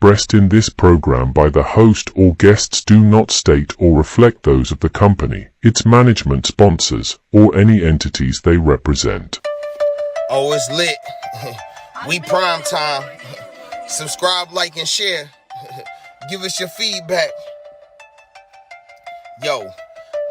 expressed in this program by the host or guests do not state or reflect those of the company, its management, sponsors, or any entities they represent. Oh, it's lit. We prime time. Subscribe, like, and share. Give us your feedback. Yo,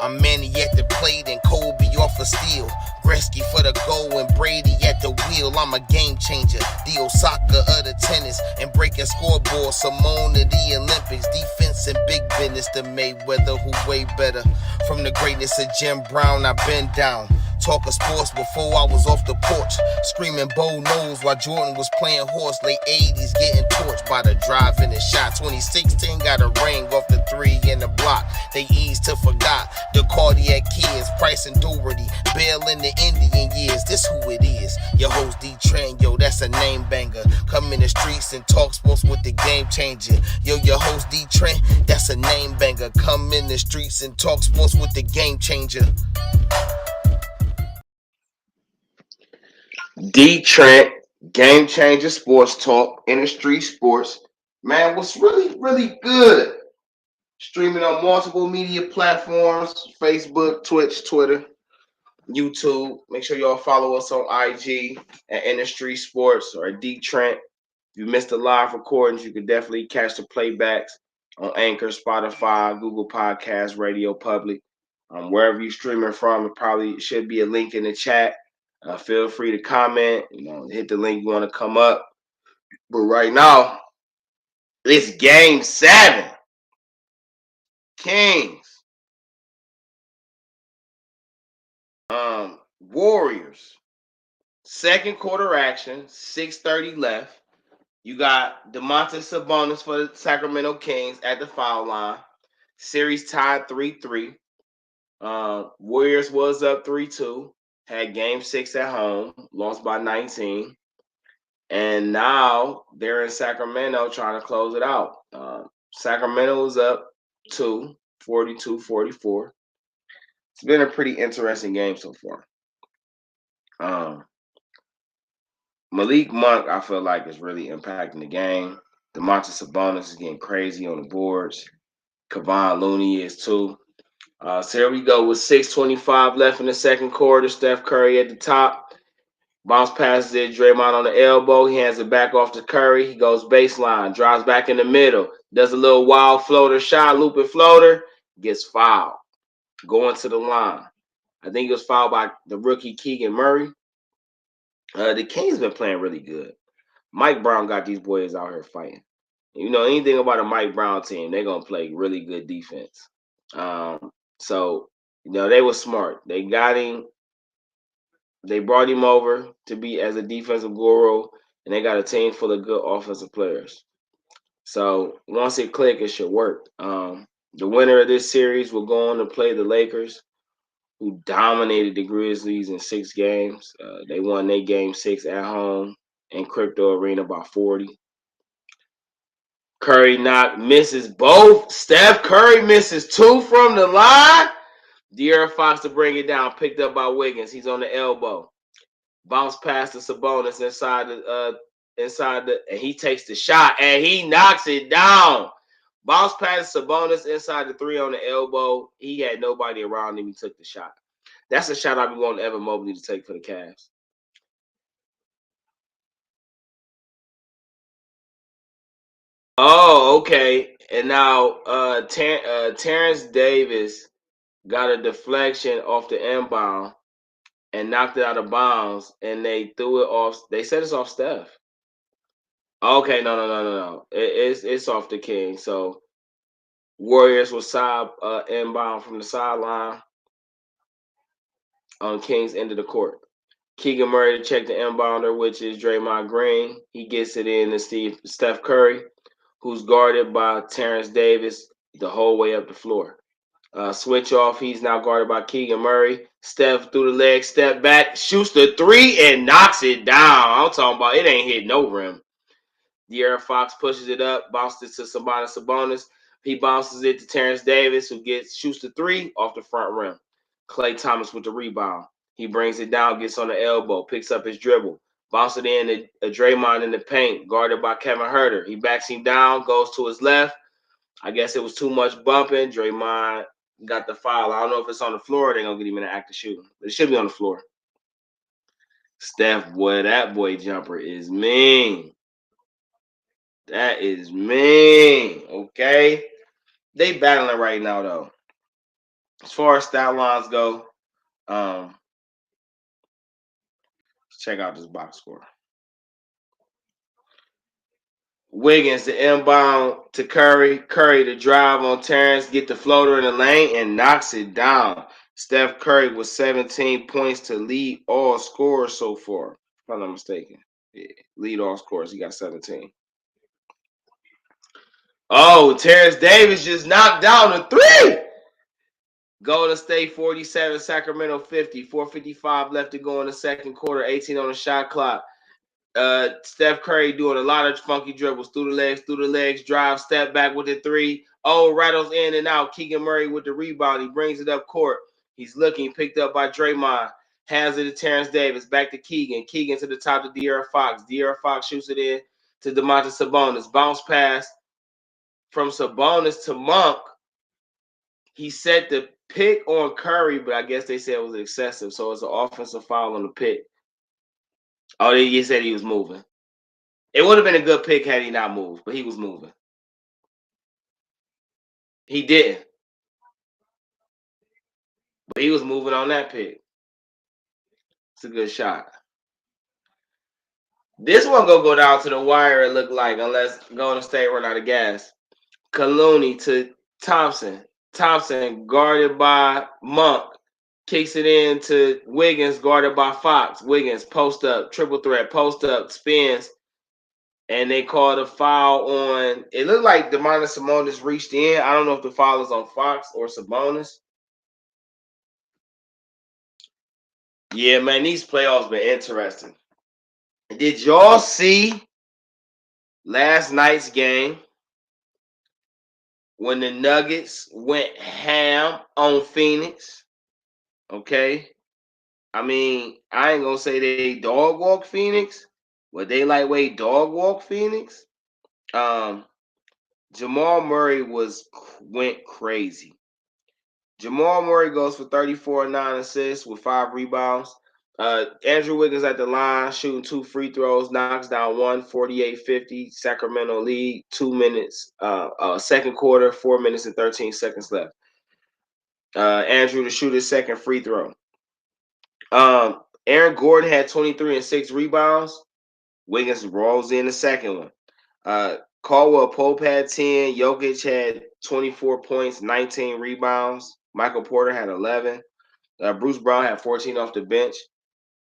I'm Manny at the plate and Kobe off a steal. Gretzky for the goal and Brady at the wheel. I'm a game changer, the Osaka of the tennis, and breaking scoreboards. Simone of the Olympics, defense and big business. The Mayweather who way better. From the greatness of Jim Brown, I've been down. Talking sports before I was off the porch. Screaming Bo knows while Jordan was playing horse. Late 80s getting torched by the drive and the shot. 2016 got a ring off the three in the block. They eased to forgot the cardiac kids. Price and Doherty, Bill in the Indian years. This who it is. Your host DeeTrynt, yo, that's a name banger. Come in the streets and talk sports with the game changer. Yo, your host DeeTrynt, that's a name banger. Come in the streets and talk sports with the game changer. DeeTrynt, Game Changer Sports Talk, InDaStreetzSportz Sports. Man, what's really good? Streaming on multiple media platforms, Facebook, Twitch, Twitter, YouTube. Make sure y'all follow us on IG at InDaStreetzSportz or at DeeTrynt. If you missed the live recordings, you can definitely catch the playbacks on Anchor, Spotify, Google Podcasts, Radio Public. Wherever you're streaming from, it probably should be a link in the chat. Feel free to comment, hit the link you want to come up. But right now, it's game 7. Kings. Warriors. Second quarter action, 6:30 left. You got Domantas Sabonis for the Sacramento Kings at the foul line. Series tied 3-3. Warriors was up 3-2. Had game 6 at home, lost by 19. And now they're in Sacramento trying to close it out. Sacramento is up 2, 42-44. It's been a pretty interesting game so far. Malik Monk, I feel like, is really impacting the game. Domantas Sabonis is getting crazy on the boards. Kevon Looney is too. So here we go with 6:25 left in the second quarter. Steph Curry at the top. Bounce passes it. Draymond on the elbow. He hands it back off to Curry. He goes baseline. Drives back in the middle. Does a little wild floater shot. Looping floater. Gets fouled. Going to the line. I think it was fouled by the rookie Keegan Murray. The Kings been playing really good. Mike Brown got these boys out here fighting. You know anything about a Mike Brown team, they're going to play really good defense. So, they were smart. They got him. They brought him over to be as a defensive guru, and they got a team full of good offensive players. So once it clicks, it should work. The winner of this series will go on to play the Lakers, who dominated the Grizzlies in 6 games. They won their game 6 at home in Crypto Arena by 40. Curry misses both. Steph Curry misses 2 from the line. De'Aaron Fox to bring it down, picked up by Wiggins. He's on the elbow. Bounce past the Sabonis and he takes the shot and he knocks it down. Bounce past Sabonis inside the 3 on the elbow. He had nobody around him. He took the shot. That's a shot I've been wanting Evan Mobley to take for the Cavs. Oh, okay. And now Terrence Davis got a deflection off the inbound and knocked it out of bounds, and they threw it off. They said it's off Steph. Okay, no. It's off the King. So Warriors will side inbound from the sideline on King's end of the court. Keegan Murray to check the inbounder, which is Draymond Green. He gets it in to Steph Curry, who's guarded by Terrence Davis the whole way up the floor. Switch off. He's now guarded by Keegan Murray. Steph through the leg, step back, shoots the 3 and knocks it down. I'm talking about it ain't hit no rim. De'Aaron Fox pushes it up, bounces it to Sabonis. He bounces it to Terrence Davis, who shoots the 3 off the front rim. Klay Thomas with the rebound. He brings it down, gets on the elbow, picks up his dribble, Bounce it in to Draymond in the paint, guarded by Kevin Huerter. He backs him down, goes to his left. I guess it was too much bumping. Draymond got the foul. I don't know if it's on the floor or they're going to get him in an act of shooting. But it should be on the floor. Steph, boy, that boy jumper is mean. That is mean, okay? They battling right now, though. As far as stat lines go, let's check out this box score. Wiggins, the inbound to Curry. Curry to drive on Terrence, get the floater in the lane, and knocks it down. Steph Curry with 17 points to lead all scorers so far, if I'm not mistaken. Yeah, lead all scorers. He got 17. Oh, Terrence Davis just knocked down a three. Golden State 47, Sacramento 50. 4:55 left to go in the second quarter. 18 on the shot clock. Steph Curry doing a lot of funky dribbles through the legs, drive, step back with the three. Oh, rattles in and out. Keegan Murray with the rebound. He brings it up court. He's looking, picked up by Draymond. Hands it to Terrence Davis. Back to Keegan. Keegan to the top to De'Aaron Fox. De'Aaron Fox shoots it in to Domantas Sabonis. Bounce pass from Sabonis to Monk. He set the pick on Curry, but I guess they said it was excessive, so it's an offensive foul on the pick. Oh, they said he was moving. It would have been a good pick had he not moved, but he was moving. He didn't. But he was moving on that pick. It's a good shot. This one gonna go down to the wire, it looked like, unless Golden State run out of gas. Kaluni to Thompson. Thompson guarded by Monk. Kicks it in to Wiggins, guarded by Fox. Wiggins, post up, triple threat, post up, spins. And they called a foul on, it looked like Domantas Sabonis reached in. I don't know if the foul is on Fox or Sabonis. Yeah, man, these playoffs been interesting. Did y'all see last night's game when the Nuggets went ham on Phoenix? Okay. I mean, I ain't gonna say they dog walk Phoenix, but they lightweight dog walk Phoenix. Jamal Murray went crazy. Jamal Murray goes for 34 and 9 assists with 5 rebounds. Andrew Wiggins at the line, shooting 2 free throws, knocks down one, 48-50. Sacramento lead, 2 minutes. Second quarter, 4 minutes and 13 seconds left. Andrew to shoot his second free throw. Aaron Gordon had 23 and 6 rebounds. Wiggins rolls in the second one. Caldwell Pope had 10. Jokic had 24 points, 19 rebounds. Michael Porter had 11. Bruce Brown had 14 off the bench.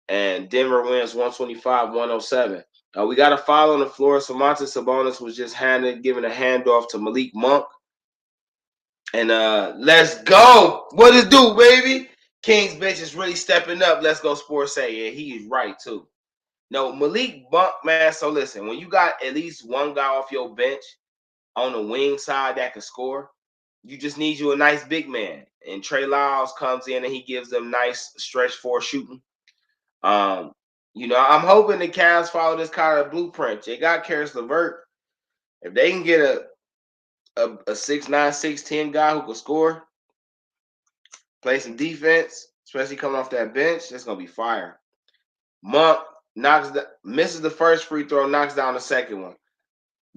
And Denver wins 125-107. We got a foul on the floor. Domantas Sabonis was just giving a handoff to Malik Monk. And let's go. What it do, baby? Kings bench is really stepping up. Let's go, Sports say. Yeah, he is right, too. No, Malik Monk, man, so listen, when you got at least one guy off your bench on the wing side that can score, you just need you a nice big man. And Trey Lyles comes in and he gives them nice stretch four shooting. I'm hoping the Cavs follow this kind of blueprint. They got Karis LeVert. If they can get a 6'9", 6'10" guy who can score, play some defense, especially coming off that bench, that's gonna be fire. Monk misses the first free throw, knocks down the second one.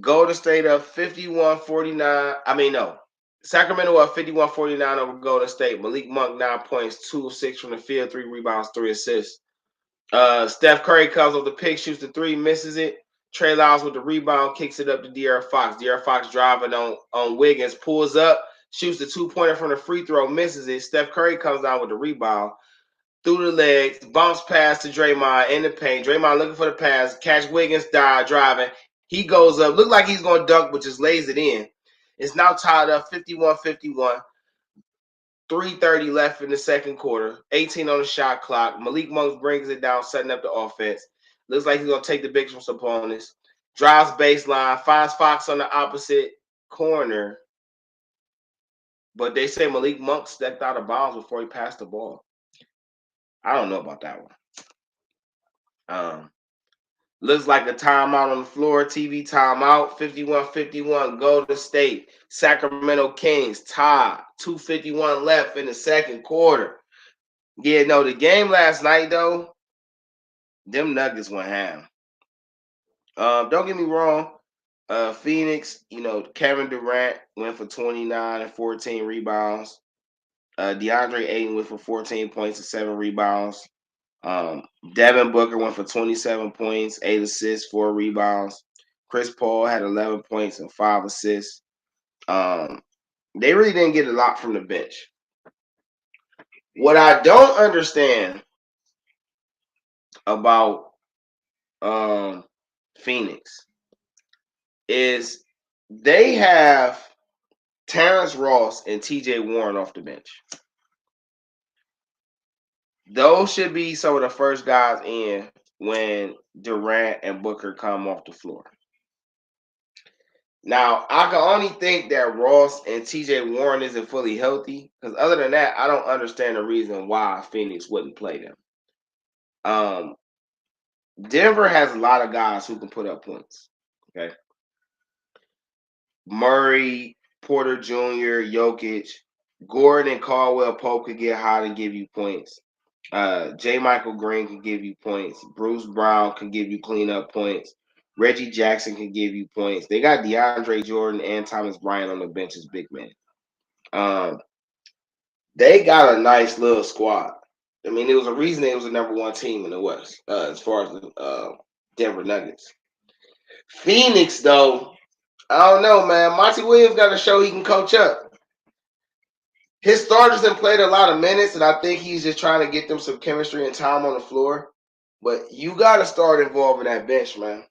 Golden State up 51-49. Sacramento up 51-49 over Golden State. Malik Monk 9 points, 2 of 6 from the field, 3 rebounds, 3 assists. Steph Curry comes off the pick, shoots the 3, misses it. Trey Lyles with the rebound, kicks it up to De'Aaron Fox. De'Aaron Fox driving on Wiggins, pulls up, shoots the 2-pointer from the free throw, misses it. Steph Curry comes down with the rebound. Through the legs, bounce pass to Draymond in the paint. Draymond looking for the pass, catch Wiggins, driving. He goes up, look like he's going to dunk, but just lays it in. It's now tied up 51-51. 3:30 left in the second quarter. 18 on the shot clock. Malik Monk brings it down, setting up the offense. Looks like he's going to take the bigs from Sabonis. Drives baseline, finds Fox on the opposite corner. But they say Malik Monk stepped out of bounds before he passed the ball. I don't know about that one. Looks like a timeout on the floor. TV timeout. 51-51. Golden State. Sacramento Kings tied. 2:51 left in the second quarter. Yeah, no, the game last night though, them Nuggets went ham. Don't get me wrong. Phoenix, Kevin Durant went for 29 and 14 rebounds. DeAndre Ayton went for 14 points and 7 rebounds. Devin Booker went for 27 points, 8 assists, 4 rebounds. Chris Paul had 11 points and 5 assists. They really didn't get a lot from the bench. What I don't understand about Phoenix is they have Terrence Ross and TJ Warren off the bench. Those should be some of the first guys in when Durant and Booker come off the floor. Now, I can only think that Ross and TJ Warren isn't fully healthy, because other than that, I don't understand the reason why Phoenix wouldn't play them. Denver has a lot of guys who can put up points. Okay. Murray, Porter Jr., Jokic, Gordon and Caldwell Pope could get hot and give you points. J. Michael Green can give you points. Bruce Brown can give you cleanup points. Reggie Jackson can give you points. They got DeAndre Jordan and Thomas Bryant on the bench as big men. They got a nice little squad. I mean, there was a reason they was the number one team in the West as far as the Denver Nuggets. Phoenix, though, I don't know, man. Monty Williams got to show he can coach up. His starters have played a lot of minutes, and I think he's just trying to get them some chemistry and time on the floor. But you got to start involving that bench, man.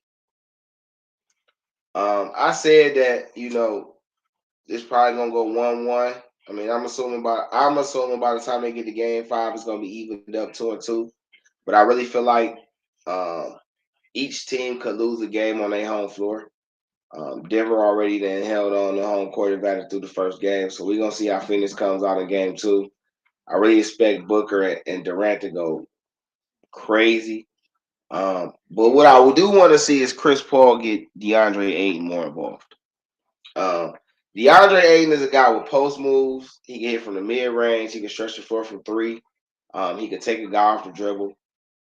I said that, it's probably gonna go 1-1. I mean, I'm assuming by the time they get to game 5, it's gonna be evened up 2-2. But I really feel like each team could lose a game on their home floor. Denver already then held on the home court advantage through the first game, so we're gonna see how Phoenix comes out in game 2. I really expect Booker and Durant to go crazy. But what I do want to see is Chris Paul get DeAndre Ayton more involved. DeAndre Ayton is a guy with post moves. He can hit from the mid range. He can stretch the floor from 3. He can take a guy off the dribble.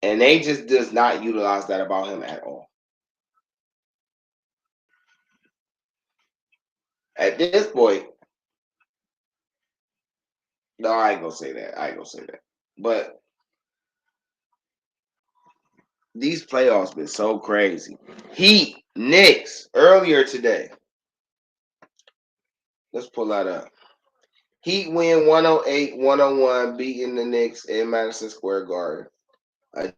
And they just does not utilize that about him at all. At this point, no, I ain't gonna say that. But these playoffs been so crazy. Heat, Knicks, earlier today. Let's pull that up. Heat win 108-101, beating the Knicks in Madison Square Garden.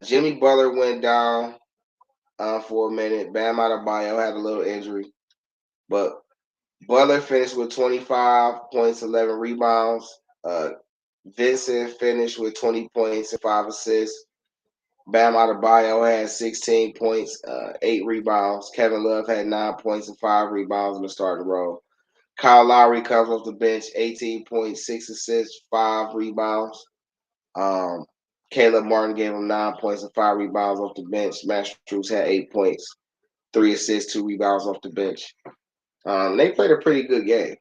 Jimmy Butler went down for a minute. Bam Adebayo had a little injury. But Butler finished with 25 points, 11 rebounds. Vincent finished with 20 points and 5 assists. Bam Adebayo had 16 points, 8 rebounds. Kevin Love had 9 points and 5 rebounds in the starting role. Kyle Lowry comes off the bench, 18 points, 6 assists, 5 rebounds. Caleb Martin gave him 9 points and 5 rebounds off the bench. Max Strus had 8 points, 3 assists, 2 rebounds off the bench. They played a pretty good game.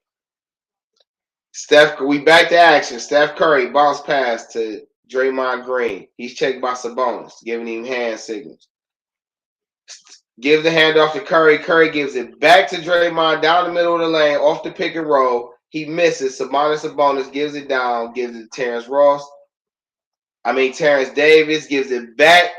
We back to action. Steph Curry bounce pass to Draymond Green. He's checked by Sabonis, giving him hand signals. Gives the handoff to Curry. Curry gives it back to Draymond down the middle of the lane, off the pick and roll. He misses. Sabonis gives it down, gives it to Terrence Davis gives it back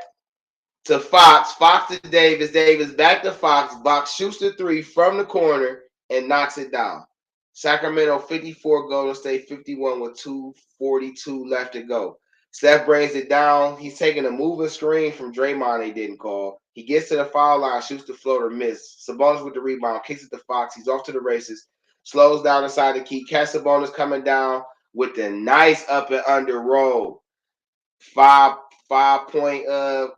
to Fox. Fox to Davis. Davis back to Fox. Fox shoots the 3 from the corner and knocks it down. Sacramento 54, Golden State 51 with 2:42 left to go. Steph brings it down. He's taking a moving screen from Draymond they didn't call. He gets to the foul line, shoots the floater, miss. Sabonis with the rebound, kicks it to Fox. He's off to the races. Slows down inside the key. Catch Sabonis coming down with the nice up and under roll. 5-point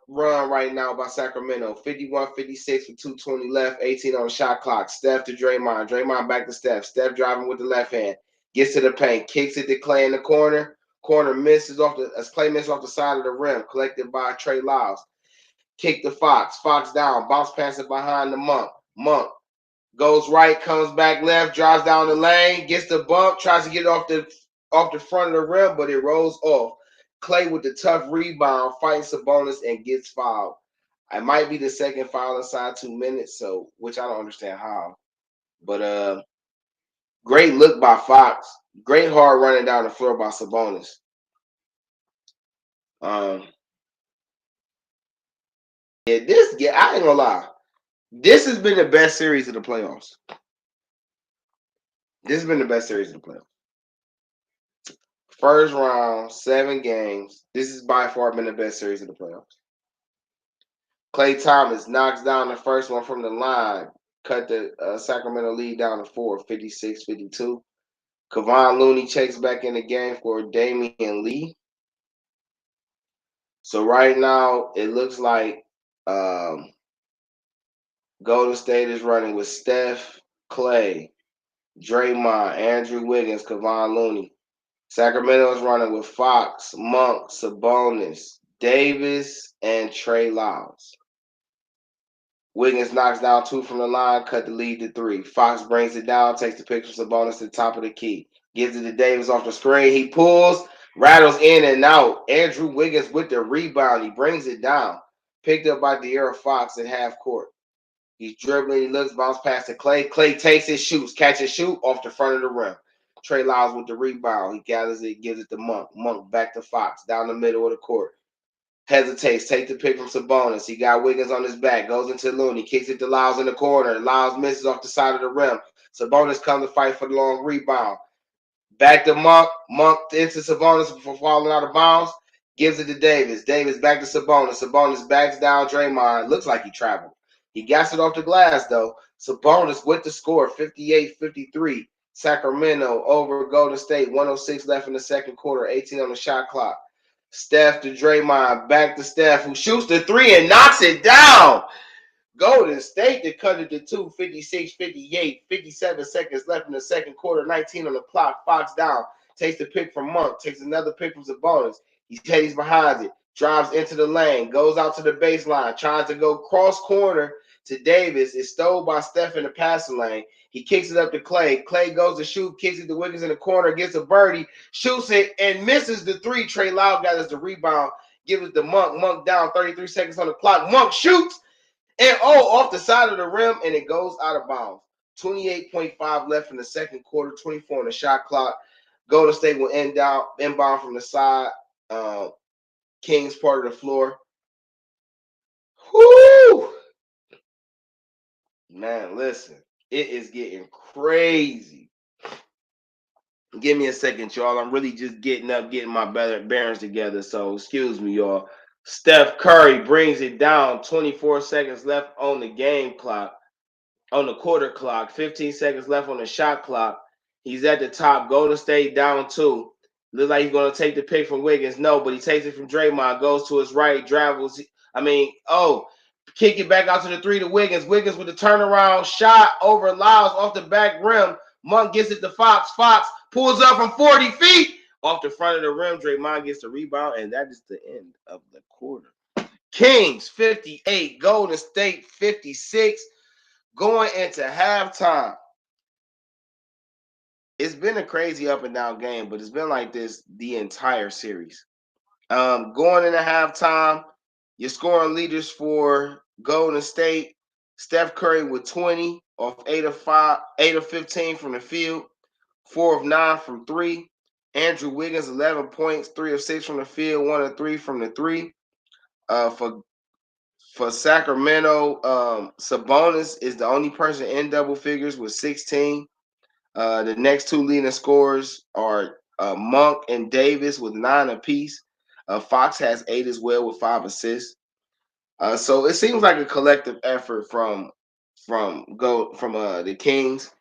run right now by Sacramento. 51-56 with 2:20 left, 18 on the shot clock. Steph to Draymond. Draymond back to Steph. Steph driving with the left hand. Gets to the paint. Kicks it to Clay in the corner. Corner misses off Clay misses off the side of the rim. Collected by Trey Lyles. kick to Fox. Fox down, bounce pass it behind the Monk. Monk goes right, comes back left, drives down the lane, gets the bump, tries to get it off the front of the rim, but it rolls off. Clay with the tough rebound, fights Sabonis and gets fouled. It might be the second foul inside 2 minutes, so which I don't understand how. But great look by Fox. Great hard running down the floor by Sabonis. I ain't gonna lie. This has been the best series of the playoffs. This has been the best series of the playoffs. First round, 7 games. This has by far been the best series of the playoffs. Klay Thomas knocks down the first one from the line, cut the Sacramento lead down to 4, 56-52. Kevon Looney checks back in the game for Damian Lee. So right now, it looks like Golden State is running with Steph, Klay, Draymond, Andrew Wiggins, Kevon Looney. Sacramento is running with Fox, Monk, Sabonis, Davis, and Trey Lyles. Wiggins knocks down 2 from the line, cut the lead to 3. Fox brings it down, takes the pick from Sabonis to the top of the key. Gives it to Davis off the screen. He pulls, rattles in and out. Andrew Wiggins with the rebound. He brings it down. Picked up by De'Aaron Fox at half court. He's dribbling. He looks, bounce past to Klay. Klay takes it, shoots, catch and shoot off the front of the rim. Trey Lyles with the rebound. He gathers it, gives it to Monk. Monk back to Fox, down the middle of the court. Hesitates, take the pick from Sabonis. He got Wiggins on his back, goes into Looney, kicks it to Lyles in the corner. Lyles misses off the side of the rim. Sabonis comes to fight for the long rebound. Back to Monk. Monk into Sabonis before falling out of bounds. Gives it to Davis. Davis back to Sabonis. Sabonis backs down Draymond. Looks like he traveled. He gets it off the glass, though. Sabonis with the score, 58-53. Sacramento over Golden State, 106 left in the second quarter, 18 on the shot clock. Steph to Draymond, back to Steph, who shoots the 3 and knocks it down. Golden State to cut it to 2, 56-58, 57 seconds left in the second quarter, 19 on the clock. Fox down, takes the pick from Monk, takes another pick from Sabonis. He's behind it, drives into the lane, goes out to the baseline, tries to go cross corner to Davis. It's stole by Steph in the passing lane. He kicks it up to Klay. Klay goes to shoot, kicks it to Wiggins in the corner, gets a birdie, shoots it, and misses the 3. Trey Lyles gathers the rebound, gives it to Monk. Monk down, 33 seconds on the clock. Monk shoots, and off the side of the rim, and it goes out of bounds. 28.5 left in the second quarter, 24 on the shot clock. Golden State will inbound from the side. Kings part of the floor. Whoo! Man, listen. It is getting crazy. Give me a second, y'all. I'm really just getting my bearings together. So excuse me, y'all. Steph Curry brings it down. 24 seconds left on the game clock. On the quarter clock. 15 seconds left on the shot clock. He's at the top. Golden State down 2. Looks like he's going to take the pick from Wiggins. No, but he takes it from Draymond. Goes to his right. Travels. Kick it back out to the 3 to Wiggins. Wiggins with the turnaround shot over Lyles off the back rim. Monk gets it to Fox. Fox pulls up from 40 feet off the front of the rim. Draymond gets the rebound, and that is the end of the quarter. Kings 58, Golden State 56. Going into halftime. It's been a crazy up and down game, but it's been like this the entire series. Going into halftime, your scoring leaders for Golden State, Steph Curry with 20 off 8 of 15 from the field, 4 of 9 from 3. Andrew Wiggins, 11 points, 3 of 6 from the field, 1 of 3 from the 3. For Sacramento, Sabonis is the only person in double figures with 16. The next 2 leading scorers are Monk and Davis with 9 apiece. Fox has 8 as well with 5 assists. So it seems like a collective effort from the Kings.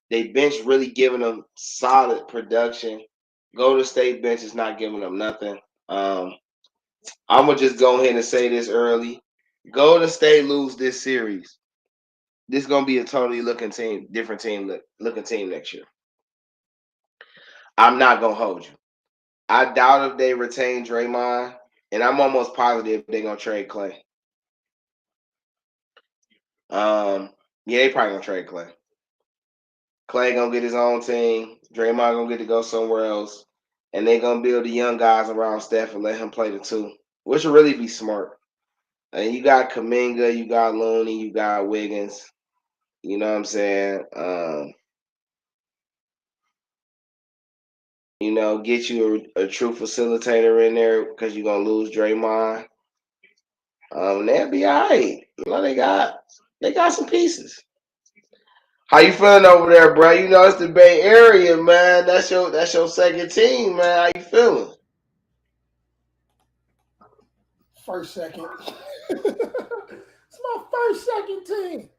They bench really giving them solid production. Golden State bench is not giving them nothing. I'm gonna just go ahead and say this early. Golden State lose this series. This is gonna be a totally different team looking team next year. I'm not gonna hold you. I doubt if they retain Draymond, and I'm almost positive they're gonna trade Klay. Yeah, they probably gonna trade Clay. Clay gonna get his own team. Draymond gonna get to go somewhere else, and they gonna build the young guys around Steph and let him play the two, which would really be smart. And you got Kaminga, you got Looney, you got Wiggins. You know what I'm saying? Get you a true facilitator in there because you're gonna lose Draymond. They'll be all right. They got some pieces. How you feeling over there, bro? You know it's the Bay Area, man. That's your second team, man. How you feeling? First, second. It's my first, second team.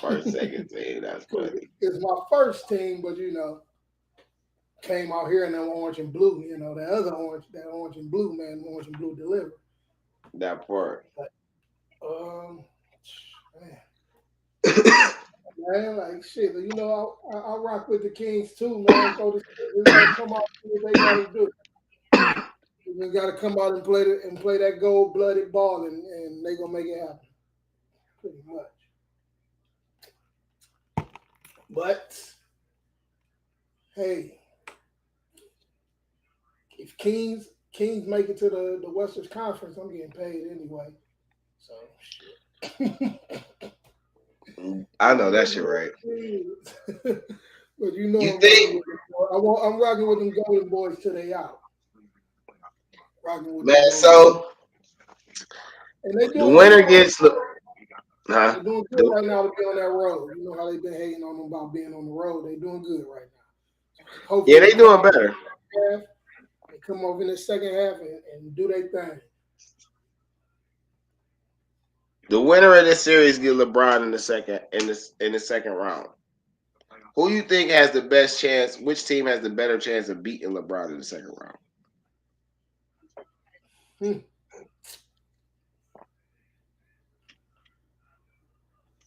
First, second team. That's funny. It's my first team, but came out here in that orange and blue. That orange and blue, man. Orange and blue delivered. That part. But, man, like shit. I rock with the Kings too, man. They gotta come out and do what they gotta do. They gotta come out and play that gold blooded ball, and they gonna make it happen. Pretty much. But hey, if Kings make it to the Western Conference, I'm getting paid anyway. So I know that shit right. But You think, I'm rocking with them Golden Boys till they out. man? So and they the doing winner good. gets They're doing good right now to be on that road. You know how they've been hating on them about being on the road. They're doing good right now. Hopefully Yeah, they doing better. They come over in the second half and do their thing. The winner of this series get LeBron in the second round. Who you think has the best chance? Which team has the better chance of beating LeBron in the second round?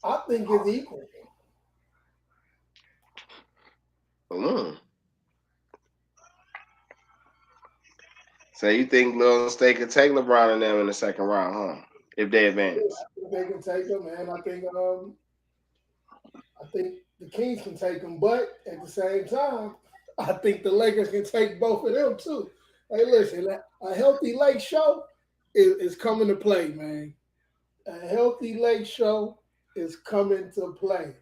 I think it's equal. So you think Golden State could take LeBron and them in the second round, huh? If they advance, they can take them, man. I think the Kings can take them, but at the same time, I think the Lakers can take both of them too. Hey, listen, a healthy Lake show is coming to play, man. A healthy Lake show is coming to play,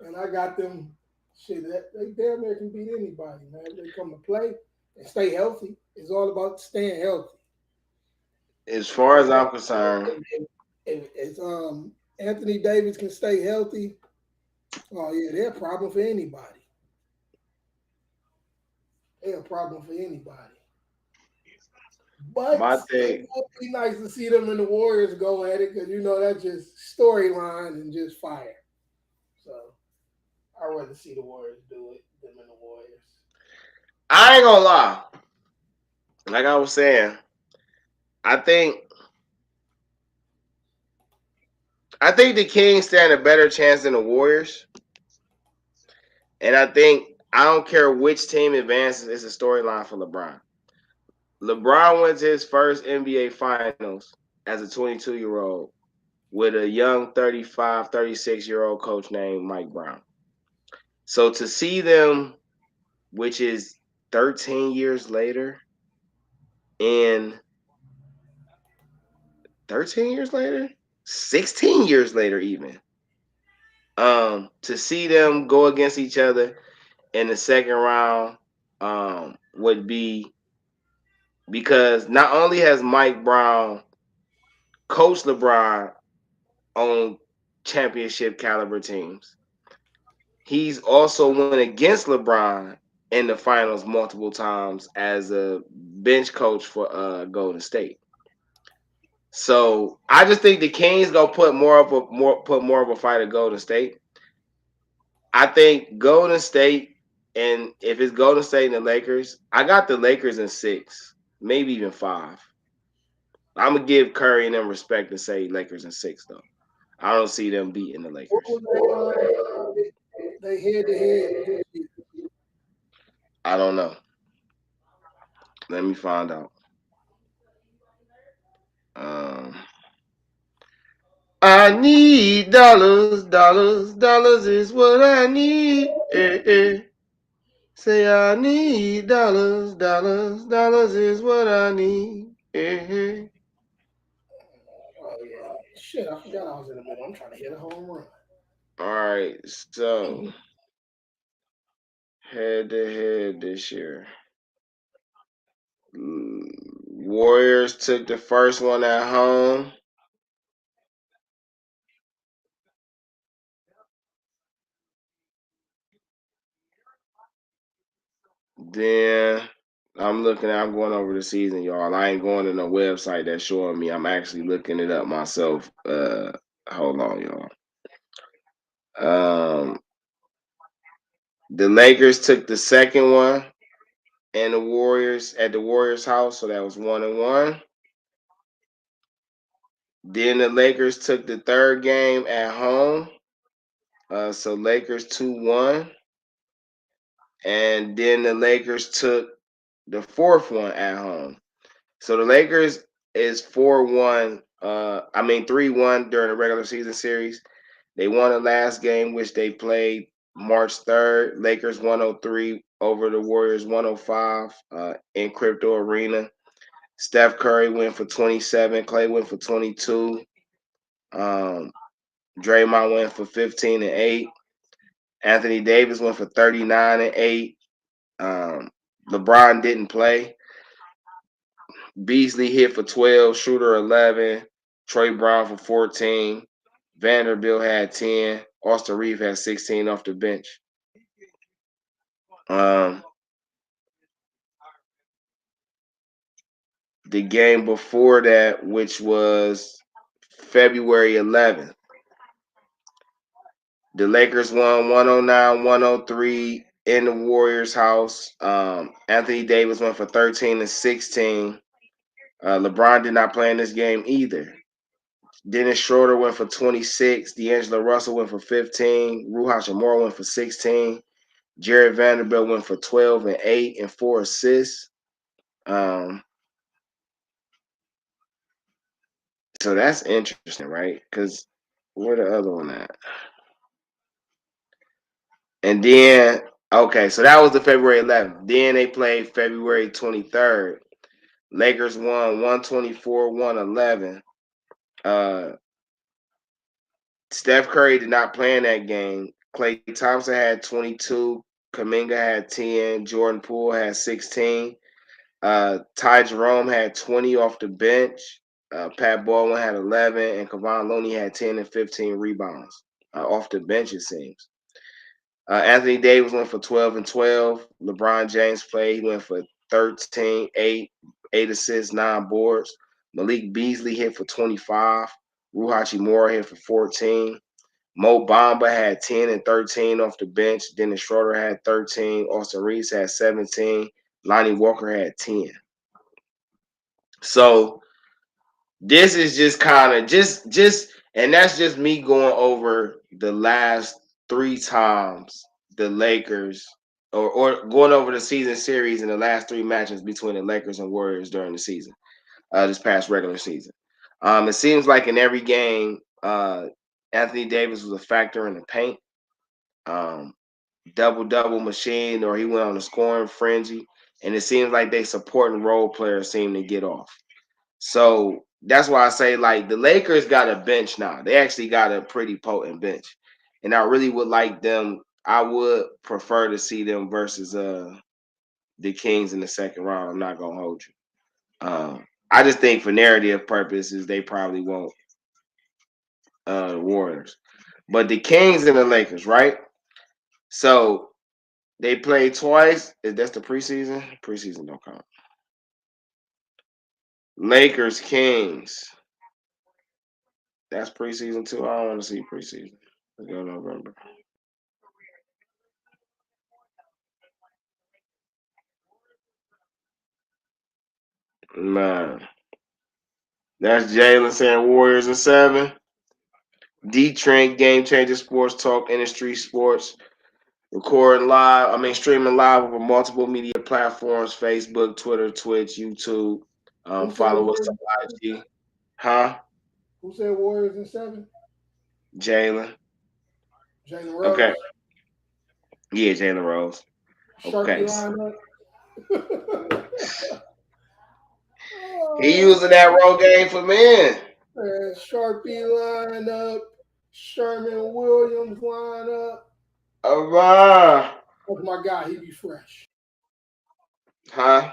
and I got them. Shit, they damn near can beat anybody, man. They come to play and stay healthy. It's all about staying healthy. as far as I'm concerned, If Anthony Davis can stay healthy, oh yeah, they're a problem for anybody. They're a problem for anybody. But my it thing, would be nice to see them and the Warriors go at it because that's just storyline and just fire. So I'd rather see the Warriors do it than the Warriors. I ain't gonna lie. Like I was saying, I think the Kings stand a better chance than the Warriors, and I don't care which team advances. It's a storyline for LeBron. LeBron went to his first NBA Finals as a 22-year-old with a young 35, 36-year-old coach named Mike Brown. So to see them, which is 13 years later, and 13 years later, 16 years later even, to see them go against each other in the second round would be because not only has Mike Brown coached LeBron on championship caliber teams, he's also went against LeBron in the finals multiple times as a bench coach for Golden State. So I just think the Kings gonna put more of a fight at Golden State. I think Golden State, and if it's Golden State and the Lakers, I got the Lakers in 6, maybe even 5. I'm gonna give Curry and them respect and say Lakers in 6 though. I don't see them beating the Lakers. They head to head. I don't know. Let me find out. I need dollars, dollars, dollars is what I need. Eh, eh. Say I need dollars, dollars, dollars is what I need. Eh, eh. Oh yeah. Shit, I forgot I was in the middle. I'm trying to hit a home run. All right, so head to head this year. Warriors took the first one at home. Then I'm going over the season, y'all. I ain't going to no website that's showing me. I'm actually looking it up myself. Hold on, y'all. Um, the Lakers took the second one, and the Warriors at the Warriors' house, so that was 1-1. Then the Lakers took the third game at home, so Lakers 2-1, and then the Lakers took the fourth one at home. So the Lakers is 4-1. 3-1 during the regular season series. They won the last game, which they played March 3rd. Lakers 103 over the Warriors 105 in Crypto Arena. Steph Curry went for 27. Clay went for 22. Um, Draymond went for 15 and 8. Anthony Davis went for 39 and 8. LeBron didn't play. Beasley hit for 12, Shooter 11, Troy Brown for 14, Vanderbilt had 10, Austin Reeves had 16 off the bench. Um, the game before that, which was February 11th, the Lakers won 109-103 in the Warriors' house. Anthony Davis went for 13 and 16. LeBron did not play in this game either. Dennis Schroeder went for 26. D'Angelo Russell went for 15. Rui Hachimura went for 16. Jared Vanderbilt went for 12 and 8 and 4 assists. So that's interesting, right? Because where the other one at? And then, okay, so that was the February 11th. Then they played February 23rd. Lakers won 124-111. Steph Curry did not play in that game. Klay Thompson had 22. Kuminga had 10. Jordan Poole had 16. Ty Jerome had 20 off the bench. Pat Baldwin had 11. And Kevon Looney had 10 and 15 rebounds off the bench, it seems. Anthony Davis went for 12 and 12. LeBron James played. He went for 13, 8 assists, 9 boards. Malik Beasley hit for 25. Rui Hachimura hit for 14. Mo Bamba had 10 and 13 off the bench. Dennis Schroeder had 13. Austin Reeves had 17. Lonnie Walker had 10. So this is just kind of just and that's just me going over the last 3 times the Lakers or going over the season series in the last 3 matches between the Lakers and Warriors during the season, this past regular season. It seems like in every game, Anthony Davis was a factor in the paint. Double machine, or he went on a scoring frenzy, and it seems like they supporting role players seem to get off. So that's why I say like the Lakers got a bench now. They actually got a pretty potent bench, and I really would like them. I would prefer to see them versus the Kings in the second round. I'm not gonna hold you. I just think for narrative purposes, they probably won't the Warriors, but the Kings and the Lakers, right? So they played twice. That's the preseason. Preseason don't count. Lakers Kings. That's preseason too. I don't want to see preseason. Let's go November. Man, that's Jalen saying Warriors in 7. DeeTrynt, Game Changer Sports Talk, Industry Sports. Recording live. Streaming live over multiple media platforms: Facebook, Twitter, Twitch, YouTube. Who said Follow us Warriors? on IG. Huh? Who said Warriors in 7? Jalen. Jalen Okay. Rose. Yeah, Jalen Rose. Sharpie Okay. lineup. He using that role game for men. Sharpie lineup. Sherman Williams lineup. All right. Oh my God, he be fresh. Huh?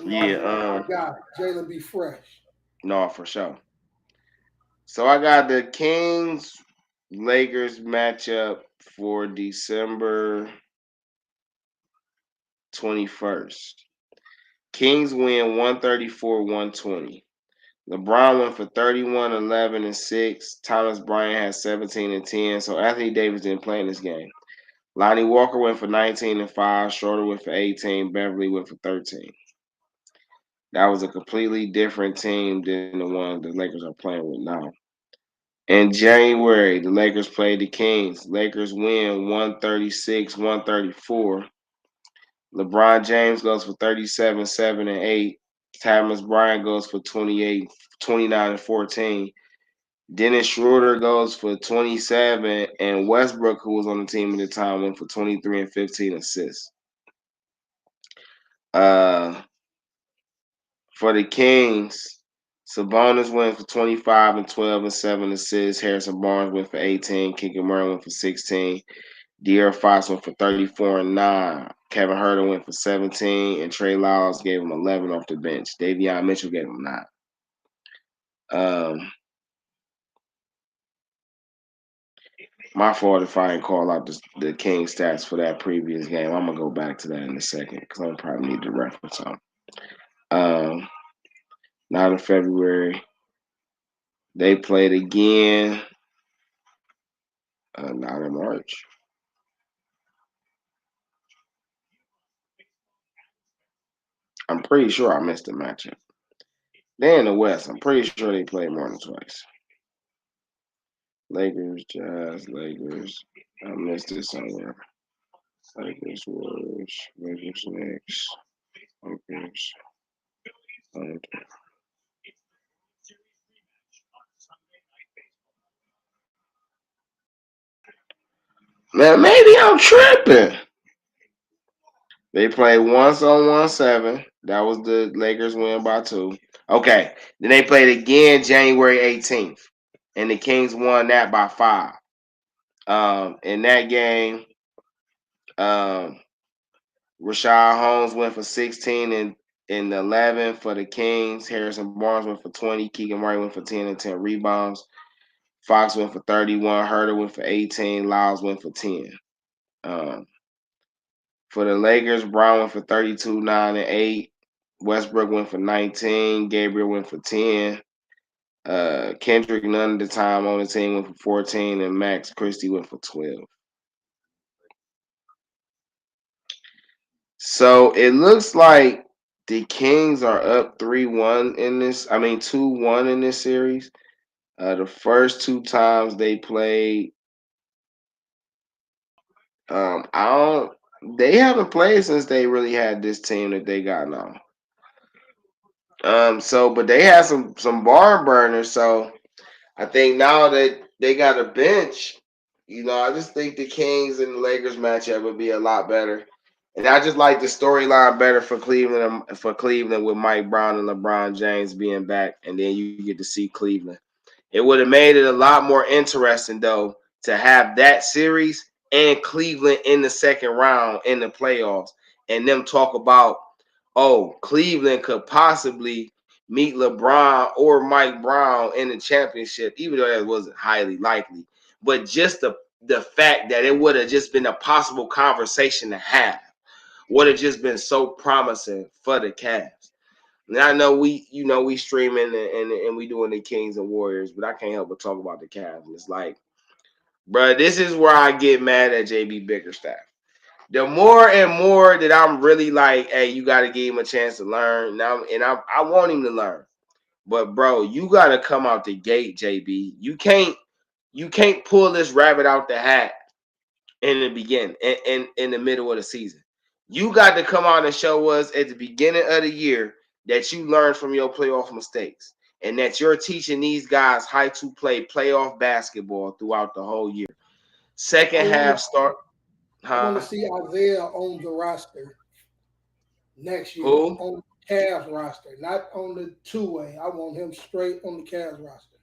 My Yeah. God, Jalen be fresh. No, for sure. So I got the Kings Lakers matchup for December 21st. Kings win 134-120. LeBron went for 31, 11, and 6. Thomas Bryant had 17 and 10. So Anthony Davis didn't play in this game. Lonnie Walker went for 19 and 5. Schroeder went for 18. Beverly went for 13. That was a completely different team than the one the Lakers are playing with now. In January, the Lakers played the Kings. Lakers win 136-134. LeBron James goes for 37, 7, and 8. Thomas Bryant goes for 28, 29, and 14. Dennis Schroeder goes for 27, and Westbrook, who was on the team at the time, went for 23 and 15 assists. For the Kings, Sabonis went for 25 and 12 and 7 assists. Harrison Barnes went for 18. Keegan Murray went for 16. De'Aaron Fox went for 34 and 9. Kevin Huerter went for 17, and Trey Lyles gave him 11 off the bench. Davion Mitchell gave him 9. My fault if I didn't call out the King stats for that previous game. I'm gonna go back to that in a second because I'm probably need to reference them. Not in February. They played again. Not in March. I'm pretty sure I missed a matchup. They're in the West. I'm pretty sure they played more than twice. Lakers, Jazz, Lakers. I missed it somewhere. Lakers, Warriors, Lakers, Knicks, Lakers. Man, maybe I'm tripping. They played once on 1-7. That was the Lakers win by 2. Okay. Then they played again January 18th. And the Kings won that by 5. In that game, Rashad Holmes went for 16 and 11 for the Kings. Harrison Barnes went for 20. Keegan Murray went for 10 and 10 rebounds. Fox went for 31. Huerter went for 18. Lyles went for 10. For the Lakers, Brown went for 32, 9, and 8. Westbrook went for 19. Gabriel went for 10. Kendrick Nunn at the time on the team went for 14. And Max Christie went for 12. So it looks like the Kings are up 3-1 in this. 2-1 in this series. The first 2 times they played, they haven't played since they really had this team that they got now. But they had some barn burners. So I think now that they got a bench, I just think the Kings and the Lakers matchup would be a lot better. And I just like the storyline better for Cleveland with Mike Brown and LeBron James being back, and then you get to see Cleveland. It would have made it a lot more interesting, though, to have that series and Cleveland in the second round in the playoffs, and them talk about, Cleveland could possibly meet LeBron or Mike Brown in the championship, even though that wasn't highly likely. But just the fact that it would have just been a possible conversation to have would have just been so promising for the Cavs. And I know we streaming and we doing the Kings and Warriors, but I can't help but talk about the Cavs. And it's like, bro, this is where I get mad at JB Bickerstaff. The more and more that I'm really like, hey, you got to give him a chance to learn. I want him to learn. But bro, you got to come out the gate, JB. You can't pull this rabbit out the hat in the beginning, in the middle of the season. You got to come out and show us at the beginning of the year that you learned from your playoff mistakes. and that you're teaching these guys how to play playoff basketball throughout the whole year. Second half start. I want to Huh? see Isaiah on the roster next year, Who? on the Cavs roster, not on the two-way. I want him straight on the Cavs roster.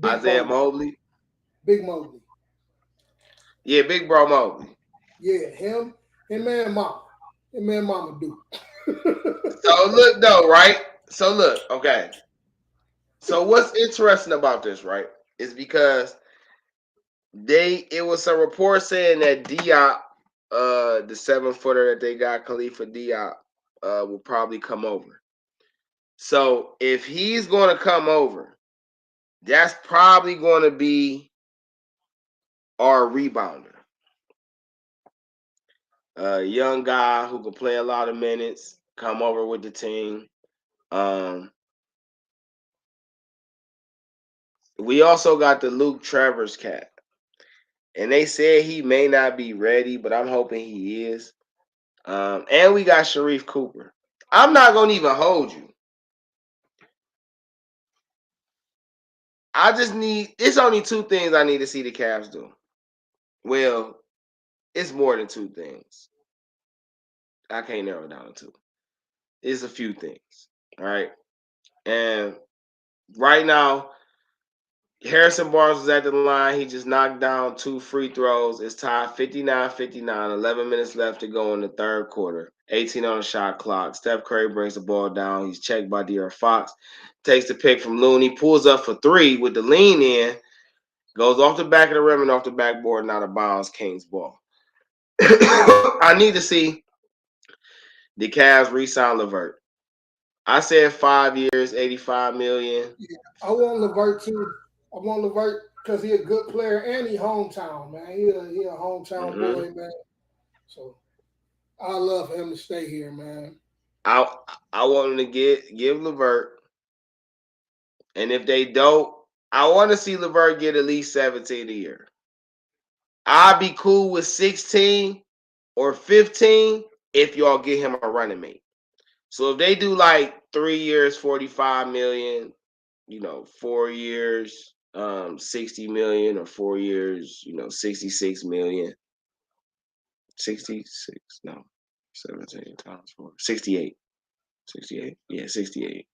Big Isaiah Mobley. Mobley. Big Mobley. Yeah, Big Bro Mobley. Yeah, him and Mama. Him and Mama do. So look though, right? So look, okay. So what's interesting about this, right, is because it was a report saying that Diop, the 7-footer that they got, Khalifa Diop, will probably come over. So if he's going to come over, that's probably going to be our rebounder. A young guy who can play a lot of minutes, come over with the team. We also got the Luke Travers cat. And they said he may not be ready, but I'm hoping he is. And we got Sharif Cooper. I'm not going to even hold you. It's only two things I need to see the Cavs do. Well, it's more than two things. I can't narrow it down to two. It's a few things. All right. And right now, Harrison Barnes was at the line. He just knocked down 2 free throws. It's tied 59-59. 11 minutes left to go in the third quarter. 18 on the shot clock. Steph Curry brings the ball down. He's checked by De'Aaron Fox. Takes the pick from Looney. Pulls up for 3 with the lean in. Goes off the back of the rim and off the backboard and out of bounds. Kings ball. I need to see the Cavs re-sign LeVert. I said 5 years, $85 million. Yeah, I want LeVert too. I want LeVert because he's a good player and he hometown, man. He a hometown boy, man. So I love for him to stay here, man. I want him to give LeVert. And if they don't, I want to see LeVert get at least 17 a year. I'll be cool with 16 or 15 if y'all get him a running mate. So if they do like 3 years, 45 million, 4 years, 60 million, or 4 years, 66 million. 66, no, 17 times 4, 68. 68, yeah, 68.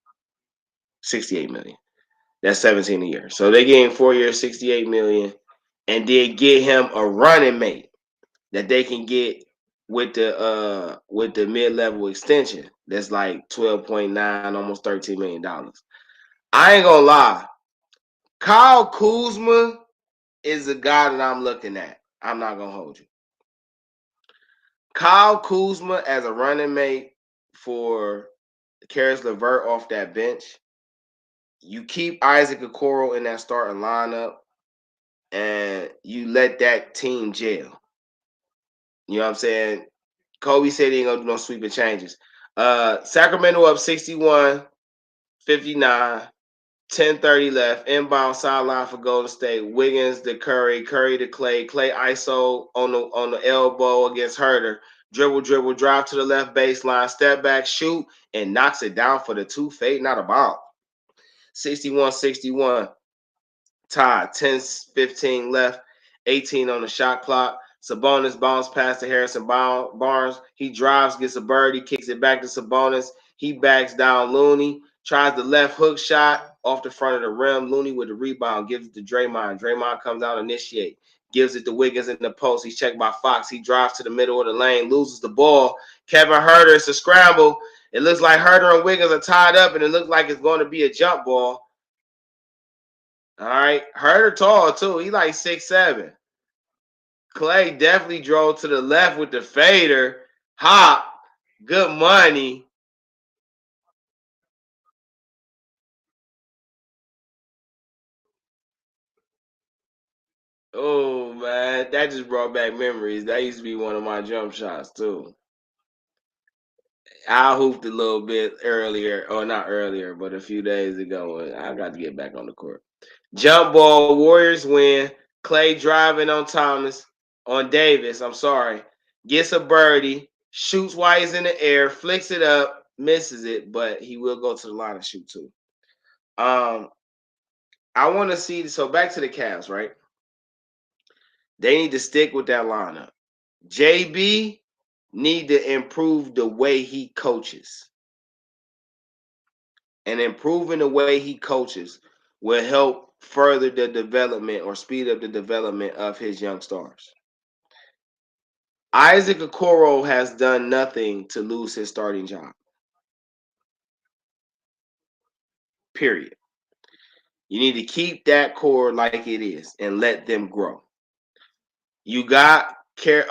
68 million. That's 17 a year. So they gave him 4 years, 68 million, and then get him a running mate that they can get with the mid-level extension. That's like 12.9, almost $13 million. I ain't gonna lie. Kyle Kuzma is the guy that I'm looking at. I'm not gonna hold you. Kyle Kuzma as a running mate for Caris LeVert off that bench. You keep Isaac Okoro in that starting lineup, and you let that team gel. You know what I'm saying? Kobe said he ain't gonna do no sweeping changes. Sacramento up 61-59, 10:30 left. Inbound sideline for Golden State. Wiggins to Curry, Curry to Clay, Clay ISO on the elbow against Herter. Dribble, drive to the left baseline, step back, shoot, and knocks it down for the 2 fade, not a bomb. 61-61. Tied. 10-15 left. 18 on the shot clock. Sabonis bounce pass to Harrison Barnes. He drives, gets a birdie, kicks it back to Sabonis. He backs down Looney. Tries the left hook shot off the front of the rim. Looney with the rebound. Gives it to Draymond. Draymond comes out, initiate. Gives it to Wiggins in the post. He's checked by Fox. He drives to the middle of the lane. Loses the ball. Kevin Huerter, it's a scramble. It looks like Huerter and Wiggins are tied up, and it looks like it's going to be a jump ball. All right. Herter tall, too. He like 6'7". Clay definitely drove to the left with the fader. Hop. Good money. Oh, man. That just brought back memories. That used to be one of my jump shots, too. I hooped a little bit earlier, or not earlier, but a few days ago. I got to get back on the court. Jump ball. Warriors win. Clay driving on Davis. I'm sorry. Gets a birdie. Shoots while he's in the air. Flicks it up. Misses it, but he will go to the line and shoot too. I want to see. So back to the Cavs, right? They need to stick with that lineup. JB need to improve the way he coaches. And improving the way he coaches will help further the development or speed up the development of his young stars. Isaac Okoro has done nothing to lose his starting job. Period. You need to keep that core like it is and let them grow. You got Klay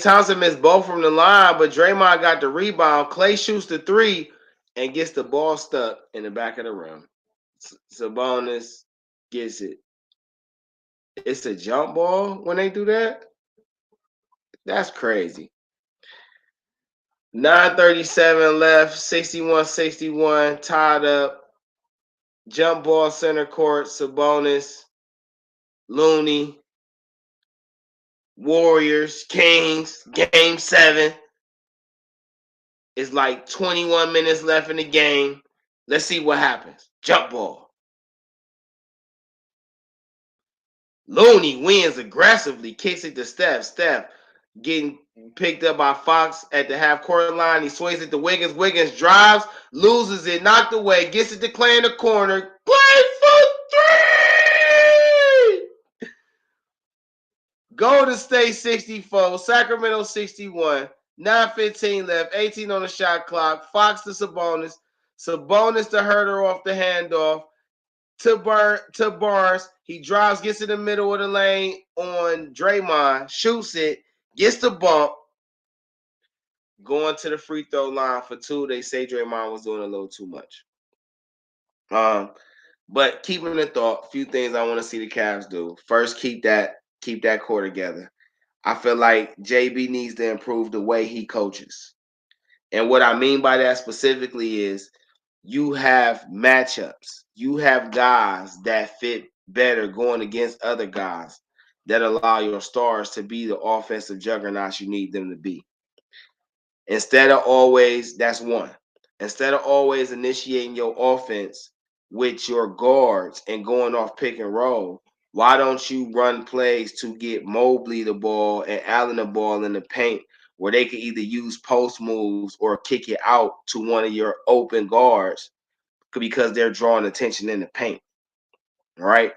Thompson missed both from the line, but Draymond got the rebound. Klay shoots the three and gets the ball stuck in the back of the rim. Sabonis gets it. It's a jump ball when they do that? That's crazy. 9:37 left, 61-61, tied up. Jump ball center court, Sabonis, Looney, Warriors, Kings, game 7. It's like 21 minutes left in the game. Let's see what happens. Jump ball. Looney wins aggressively, kicks it to Steph. Steph getting picked up by Fox at the half-court line. He swings it to Wiggins. Wiggins drives, loses it, knocked away, gets it to Klay in the corner. Klay for 3! Golden State 64, Sacramento 61. 9:15 left, 18 on the shot clock. Fox to Sabonis. Sabonis to Herter off the handoff. To Barnes. He drives, gets in the middle of the lane on Draymond, shoots it, gets the bump. Going to the free throw line for 2. They say Draymond was doing a little too much. But keeping the thought, few things I want to see the Cavs do. First, keep that core together. I feel like JB needs to improve the way he coaches. And what I mean by that specifically is you have matchups. You have guys that fit better going against other guys that allow your stars to be the offensive juggernauts you need them to be. Instead of always initiating your offense with your guards and going off pick and roll, why don't you run plays to get Mobley the ball and Allen the ball in the paint where they can either use post moves or kick it out to one of your open guards because they're drawing attention in the paint, right?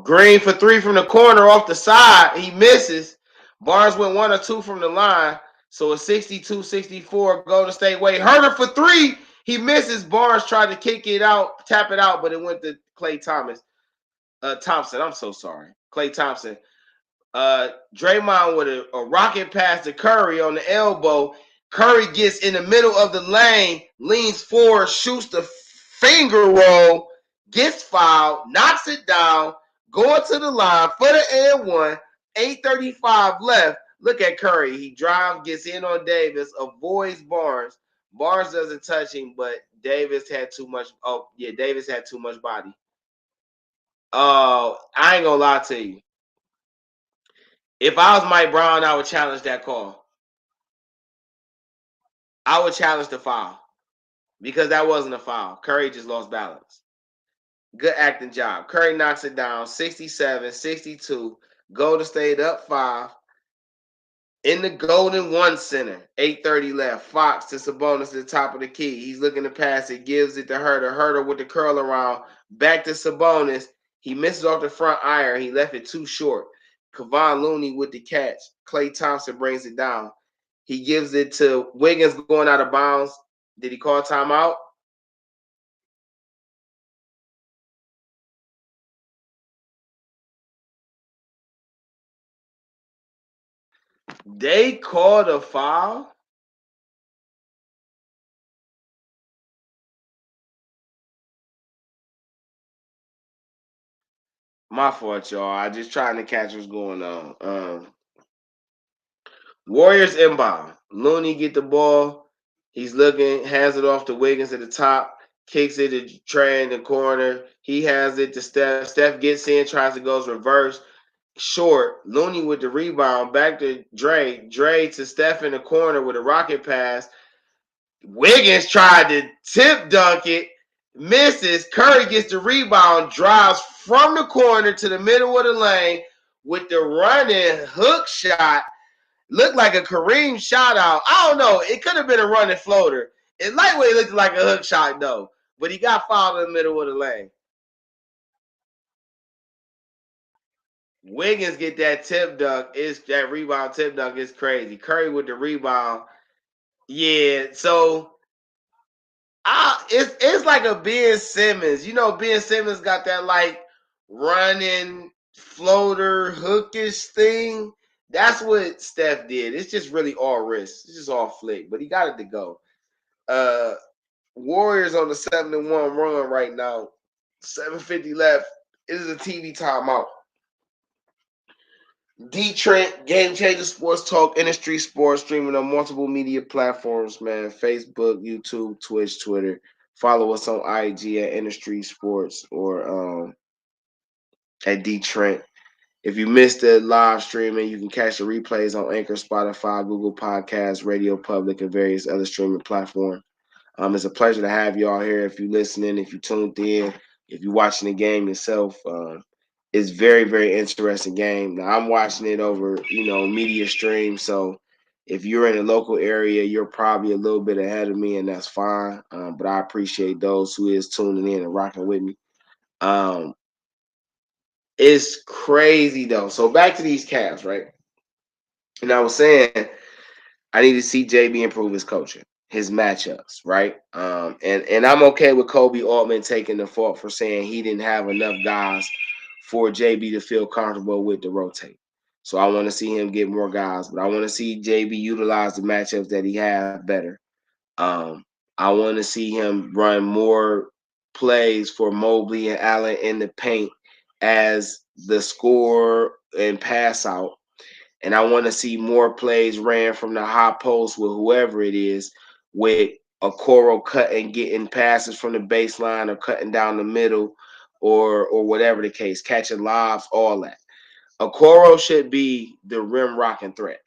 Green for 3 from the corner off the side. He misses. Barnes went 1 or 2 from the line. So a 62-64 Golden State way. Herter for 3. He misses. Barnes tried to tap it out, but it went to Klay Thompson. I'm so sorry. Klay Thompson. Draymond with a rocket pass to Curry on the elbow. Curry gets in the middle of the lane, leans forward, shoots the finger roll, gets fouled, knocks it down, going to the line for the and 1. 8:35 left. Look at Curry. He drives, gets in on Davis, avoids Barnes. Barnes doesn't touch him, but Davis had too much. Davis had too much body. I ain't gonna lie to you. If I was Mike Brown, I would challenge that call. I would challenge the foul because that wasn't a foul. Curry just lost balance. Good acting job. Curry knocks it down, 67-62. Golden State up 5. In the Golden 1 center, 8:30 left. Fox to Sabonis at the top of the key. He's looking to pass it, gives it to Herter. Herter with the curl around. Back to Sabonis. He misses off the front iron. He left it too short. Kevon Looney with the catch. Klay Thompson brings it down. He gives it to Wiggins going out of bounds. Did he call timeout? They called a foul? My fault, y'all. I just trying to catch what's going on. Warriors inbound. Looney get the ball. He's looking, hands it off to Wiggins at the top, kicks it to Trey in the corner. He has it to Steph. Steph gets in, tries to go reverse. Short. Looney with the rebound. Back to Dre. Dre to Steph in the corner with a rocket pass. Wiggins tried to tip dunk it, misses. Curry gets the rebound, drives from the corner to the middle of the lane with the running hook shot. Looked like a Kareem shot out. I don't know. It could have been a running floater. It lightweight looked like a hook shot though, but he got fouled in the middle of the lane. Wiggins get that tip dunk. That rebound tip dunk is crazy. Curry with the rebound. Yeah, so it's like a Ben Simmons. You know, Ben Simmons got that like running floater hookish thing. That's what Steph did. It's just really all wrist. It's just all flick, but he got it to go. Warriors on the 7-1 run right now. 7:50 left. It is a TV timeout. DeeTrynt, Game Changer Sports Talk, InDaStreetzSportz, streaming on multiple media platforms, man. Facebook, YouTube, Twitch, Twitter. Follow us on IG at InDaStreetzSportz or at DeeTrynt. If you missed the live streaming, you can catch the replays on Anchor, Spotify, Google Podcasts, Radio Public, and various other streaming platforms. It's a pleasure to have you all here. If you're listening, if you tuned in, if you're watching the game yourself, it's very, very interesting game. Now, I'm watching it over, media stream. So if you're in a local area, you're probably a little bit ahead of me, and that's fine. But I appreciate those who is tuning in and rocking with me. It's crazy though. So back to these Cavs, right? And I was saying I need to see JB improve his coaching, his matchups, right? And I'm okay with Kobe Altman taking the fault for saying he didn't have enough guys for JB to feel comfortable with to rotate. So I want to see him get more guys, but I want to see JB utilize the matchups that he have better. I want to see him run more plays for Mobley and Allen in the paint as the score and pass out. And I want to see more plays ran from the high post with whoever it is, with Okoro cutting, getting passes from the baseline or cutting down the middle or whatever the case, catching lobs, all that. Okoro should be the rim rocking threat.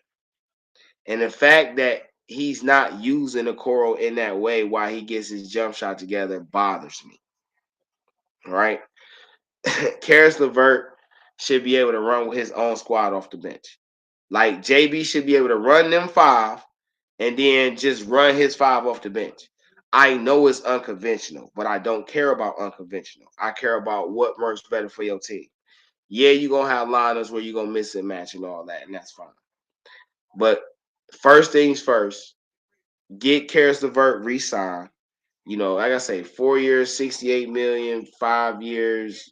And the fact that he's not using Okoro in that way while he gets his jump shot together bothers me. Right? Karis LeVert should be able to run with his own squad off the bench. Like JB should be able to run them 5 and then just run his 5 off the bench. I know it's unconventional, but I don't care about unconventional. I care about what works better for your team. Yeah, you're going to have lineups where you're going to miss a match and all that, and that's fine. But first things first, get Karis LeVert re-signed. Like I say, 4 years, $68 million, 5 years,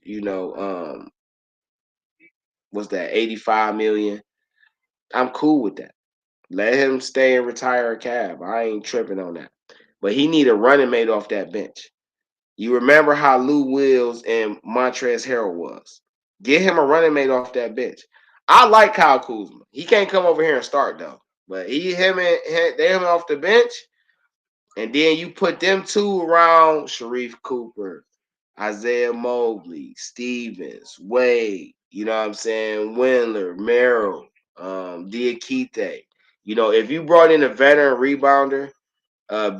what's that, $85 million. I'm cool with that. Let him stay and retire a Cab. I ain't tripping on that. But he need a running mate off that bench. You remember how Lou Wills and Montrezl Harrell was. Get him a running mate off that bench. I like Kyle Kuzma. He can't come over here and start though. But him off the bench, and then you put them two around Sharif Cooper, Isaiah Mobley, Stevens, Wade, you know what I'm saying? Windler, Merrill, Diakite. If you brought in a veteran rebounder,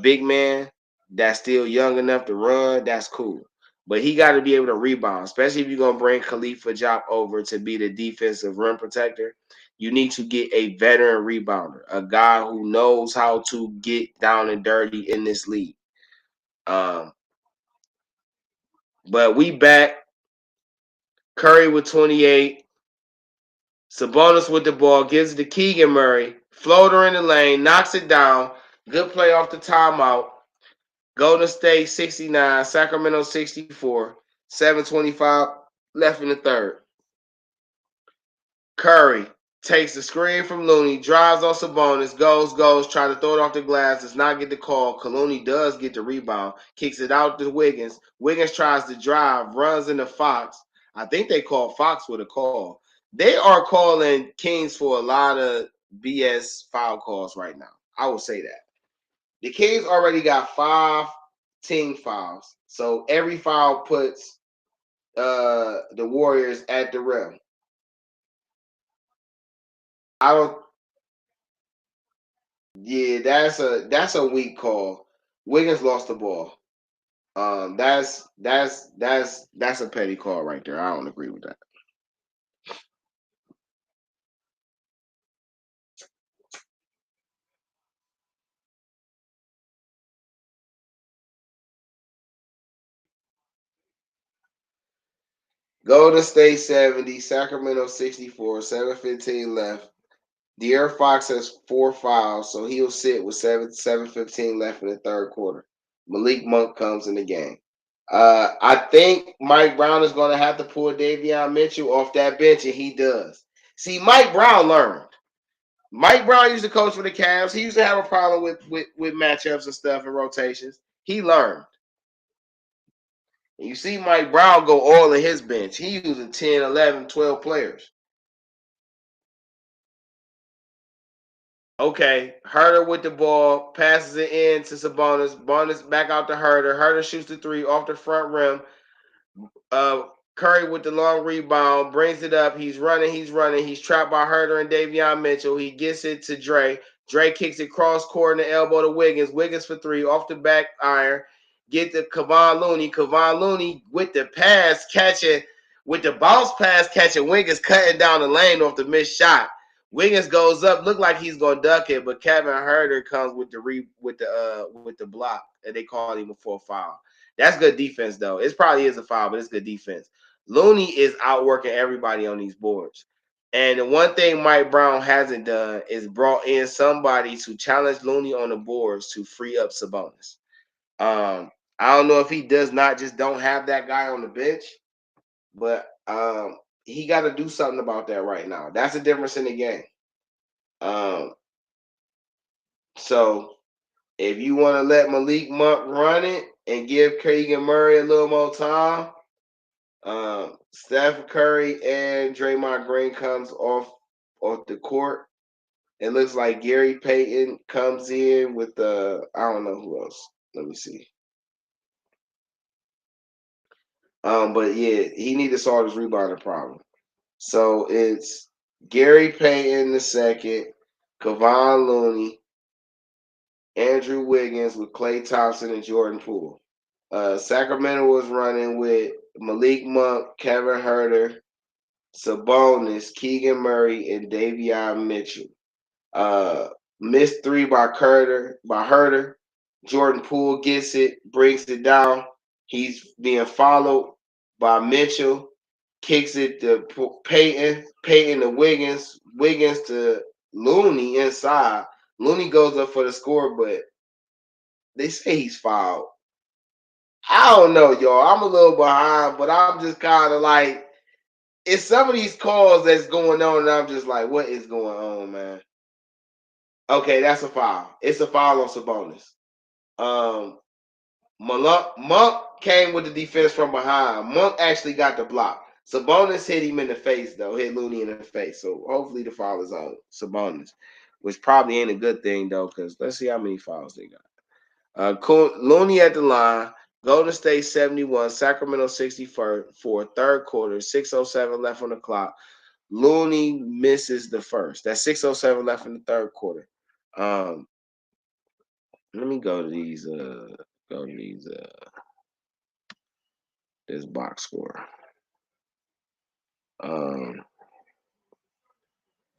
big man that's still young enough to run, that's cool. But he got to be able to rebound, especially if you're going to bring Khalifa Diop over to be the defensive rim protector. You need to get a veteran rebounder, a guy who knows how to get down and dirty in this league. But we back. Curry with 28. Sabonis with the ball, gives it to Keegan Murray. Floater in the lane, knocks it down. Good play off the timeout. Golden State 69, Sacramento 64, 7:25 left in the third. Curry takes the screen from Looney, drives on Sabonis, goes, trying to throw it off the glass, does not get the call. Kaluni does get the rebound, kicks it out to Wiggins. Wiggins tries to drive, runs into Fox. I think they call Fox with a call. They are calling Kings for a lot of BS foul calls right now. I will say that. The Kings already got 5 team fouls. So every foul puts the Warriors at the rim. Yeah, that's a weak call. Wiggins lost the ball. That's a petty call right there. I don't agree with that. Golden State 70, Sacramento 64, 7:15 left. De'Aaron Fox has 4 fouls, so he'll sit with 7:15 left in the third quarter. Malik Monk comes in the game. I think Mike Brown is going to have to pull Davion Mitchell off that bench, and he does. See, Mike Brown learned. Mike Brown used to coach for the Cavs. He used to have a problem with matchups and stuff and rotations. He learned. And you see Mike Brown go all in his bench. He using 10, 11, 12 players. Okay, Herter with the ball, passes it in to Sabonis. Sabonis back out to Herter. Herter shoots the 3 off the front rim. Curry with the long rebound, brings it up. He's running. He's trapped by Herter and Davion Mitchell. He gets it to Dre. Dre kicks it cross court in the elbow to Wiggins. Wiggins for 3 off the back iron. Get to Kevon Looney. Kevon Looney with the pass catching, with the bounce pass catching. Wiggins cutting down the lane off the missed shot. Wiggins goes up, look like he's gonna duck it, but Kevin Herter comes with the block, and they call him for a foul. That's good defense, though. It probably is a foul, but it's good defense. Looney is outworking everybody on these boards. And the one thing Mike Brown hasn't done is brought in somebody to challenge Looney on the boards to free up Sabonis. I don't know if he don't have that guy on the bench, but he got to do something about that right now. That's the difference in the game. So if you want to let Malik Monk run it and give Keegan Murray a little more time, Steph Curry and Draymond Green comes off the court. It looks like Gary Payton comes in with I don't know who else. Let me see. But yeah, he needs to solve his rebounding problem. So it's Gary Payton the second, Kevon Looney, Andrew Wiggins with Klay Thompson and Jordan Poole. Sacramento was running with Malik Monk, Kevin Herter, Sabonis, Keegan Murray, and Davion Mitchell. Missed 3 by Herter. Jordan Poole gets it, brings it down. He's being followed by Mitchell. Kicks it to Payton. Payton to Wiggins. Wiggins to Looney inside. Looney goes up for the score, but they say he's fouled. I don't know, y'all. I'm a little behind, but I'm just kind of like, it's some of these calls that's going on, and I'm just like, what is going on, man? Okay, that's a foul. It's a foul on Sabonis. Monk came with the defense from behind. Monk actually got the block. Sabonis hit him in the face, though. Hit Looney in the face. So hopefully the foul is on Sabonis, which probably ain't a good thing, though, because let's see how many fouls they got. Looney at the line. Golden State 71, Sacramento 64, third quarter, 6:07 left on the clock. Looney misses the first. That's 6:07 left in the third quarter. Let me go to these. This box score.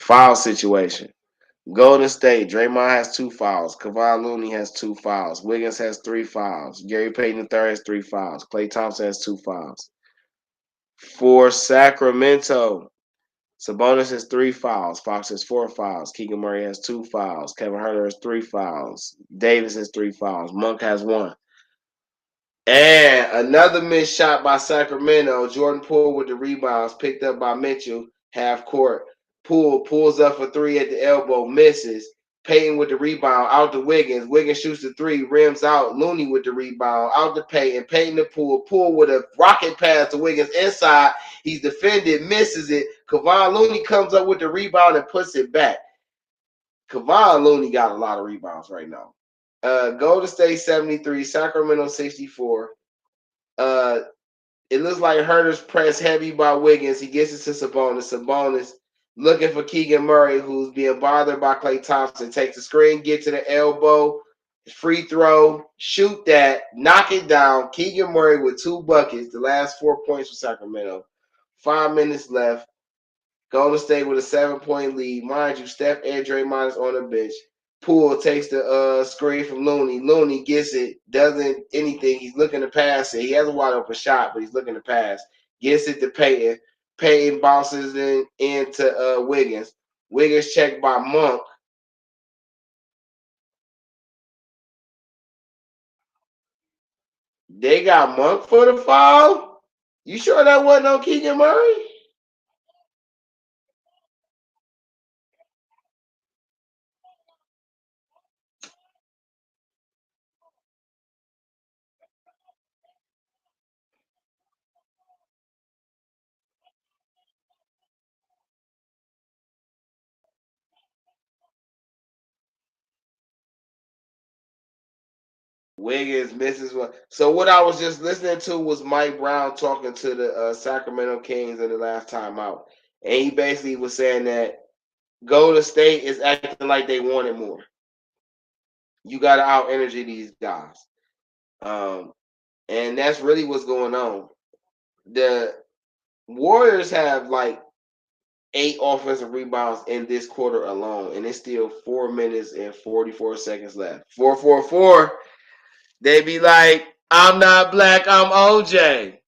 Foul situation. Golden State, Draymond has 2 fouls. Kevon Looney has 2 fouls. Wiggins has 3 fouls. Gary Payton III has 3 fouls. Klay Thompson has 2 fouls. For Sacramento, Sabonis has 3 fouls. Fox has 4 fouls. Keegan Murray has 2 fouls. Kevin Herter has 3 fouls. Davis has 3 fouls. Monk has 1. And another missed shot by Sacramento. Jordan Poole with the rebounds, picked up by Mitchell, half court. Poole pulls up for 3 at the elbow, misses. Payton with the rebound, out to Wiggins. Wiggins shoots the 3, rims out. Looney with the rebound, out to Payton. Payton to Poole. Poole with a rocket pass to Wiggins inside. He's defended, misses it. Kevon Looney comes up with the rebound and puts it back. Kevon Looney got a lot of rebounds right now. Golden State 73, Sacramento 64. It looks like Herter's pressed heavy by Wiggins. He gets it to Sabonis. Sabonis looking for Keegan Murray, who's being bothered by Klay Thompson. Takes the screen, gets to the elbow. free throw, shoot that, knock it down. Keegan Murray with 2 buckets, the last 4 points for Sacramento. 5 minutes left. Golden State with a 7-point lead. Mind you, Steph and Draymond is on the bench. Poole takes the screen from Looney. Looney gets it, doesn't anything. He's looking to pass it. He has a wide open shot, but he's looking to pass. Gets it to Payton. Payton bounces into Wiggins. Wiggins checked by Monk. They got Monk for the foul? You sure that wasn't on Keegan Murray? Wiggins misses one. So what I was just listening to was Mike Brown talking to the Sacramento Kings in the last time out. And he basically was saying that Golden State is acting like they wanted more. You got to out-energy these guys. And that's really what's going on. The Warriors have like 8 offensive rebounds in this quarter alone, and it's still 4 minutes and 44 seconds left. 4-4-4. They be like, I'm not black, I'm OJ.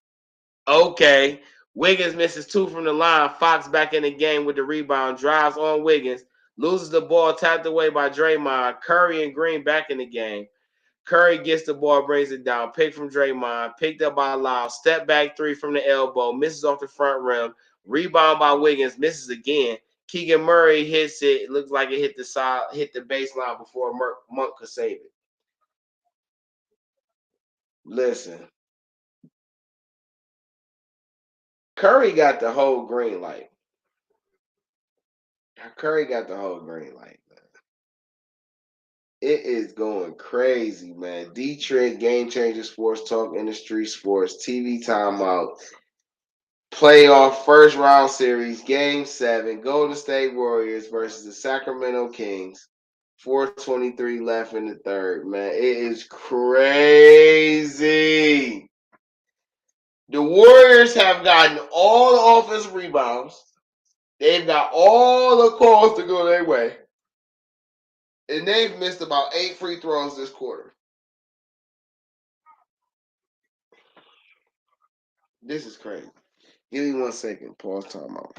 Okay. Wiggins misses 2 from the line. Fox back in the game with the rebound. Drives on Wiggins. Loses the ball, tapped away by Draymond. Curry and Green back in the game. Curry gets the ball, brings it down. Pick from Draymond. Picked up by Lyle. Step back 3 from the elbow. Misses off the front rim. Rebound by Wiggins. Misses again. Keegan Murray hits it. It looks like it hit the side, hit the baseline before Monk could save it. Listen. Curry got the whole green light. Curry got the whole green light, man. It is going crazy, man. DeeTrynt, Game Changer Sports Talk, Industry Sports, TV Timeout, playoff first round series, Game 7, Golden State Warriors versus the Sacramento Kings. 4:23 left in the third, man. It is crazy. The Warriors have gotten all the offensive rebounds. They've got all the calls to go their way. And they've missed about 8 free throws this quarter. This is crazy. Give me 1 second. Pause timeout.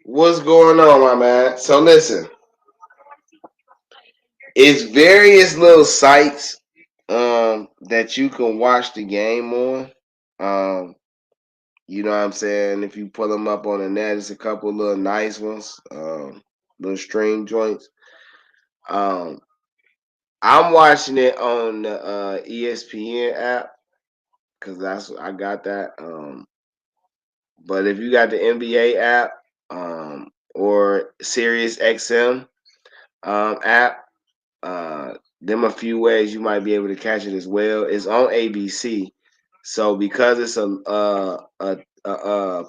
What's going on, my man? So listen, it's various little sites that you can watch the game on. You know what I'm saying? If you pull them up on the net, it's a couple little nice ones, little string joints. I'm watching it on the ESPN app because that's I got that. But if you got the NBA app or Sirius XM app, them a few ways you might be able to catch it as well. It's on ABC, so because it's a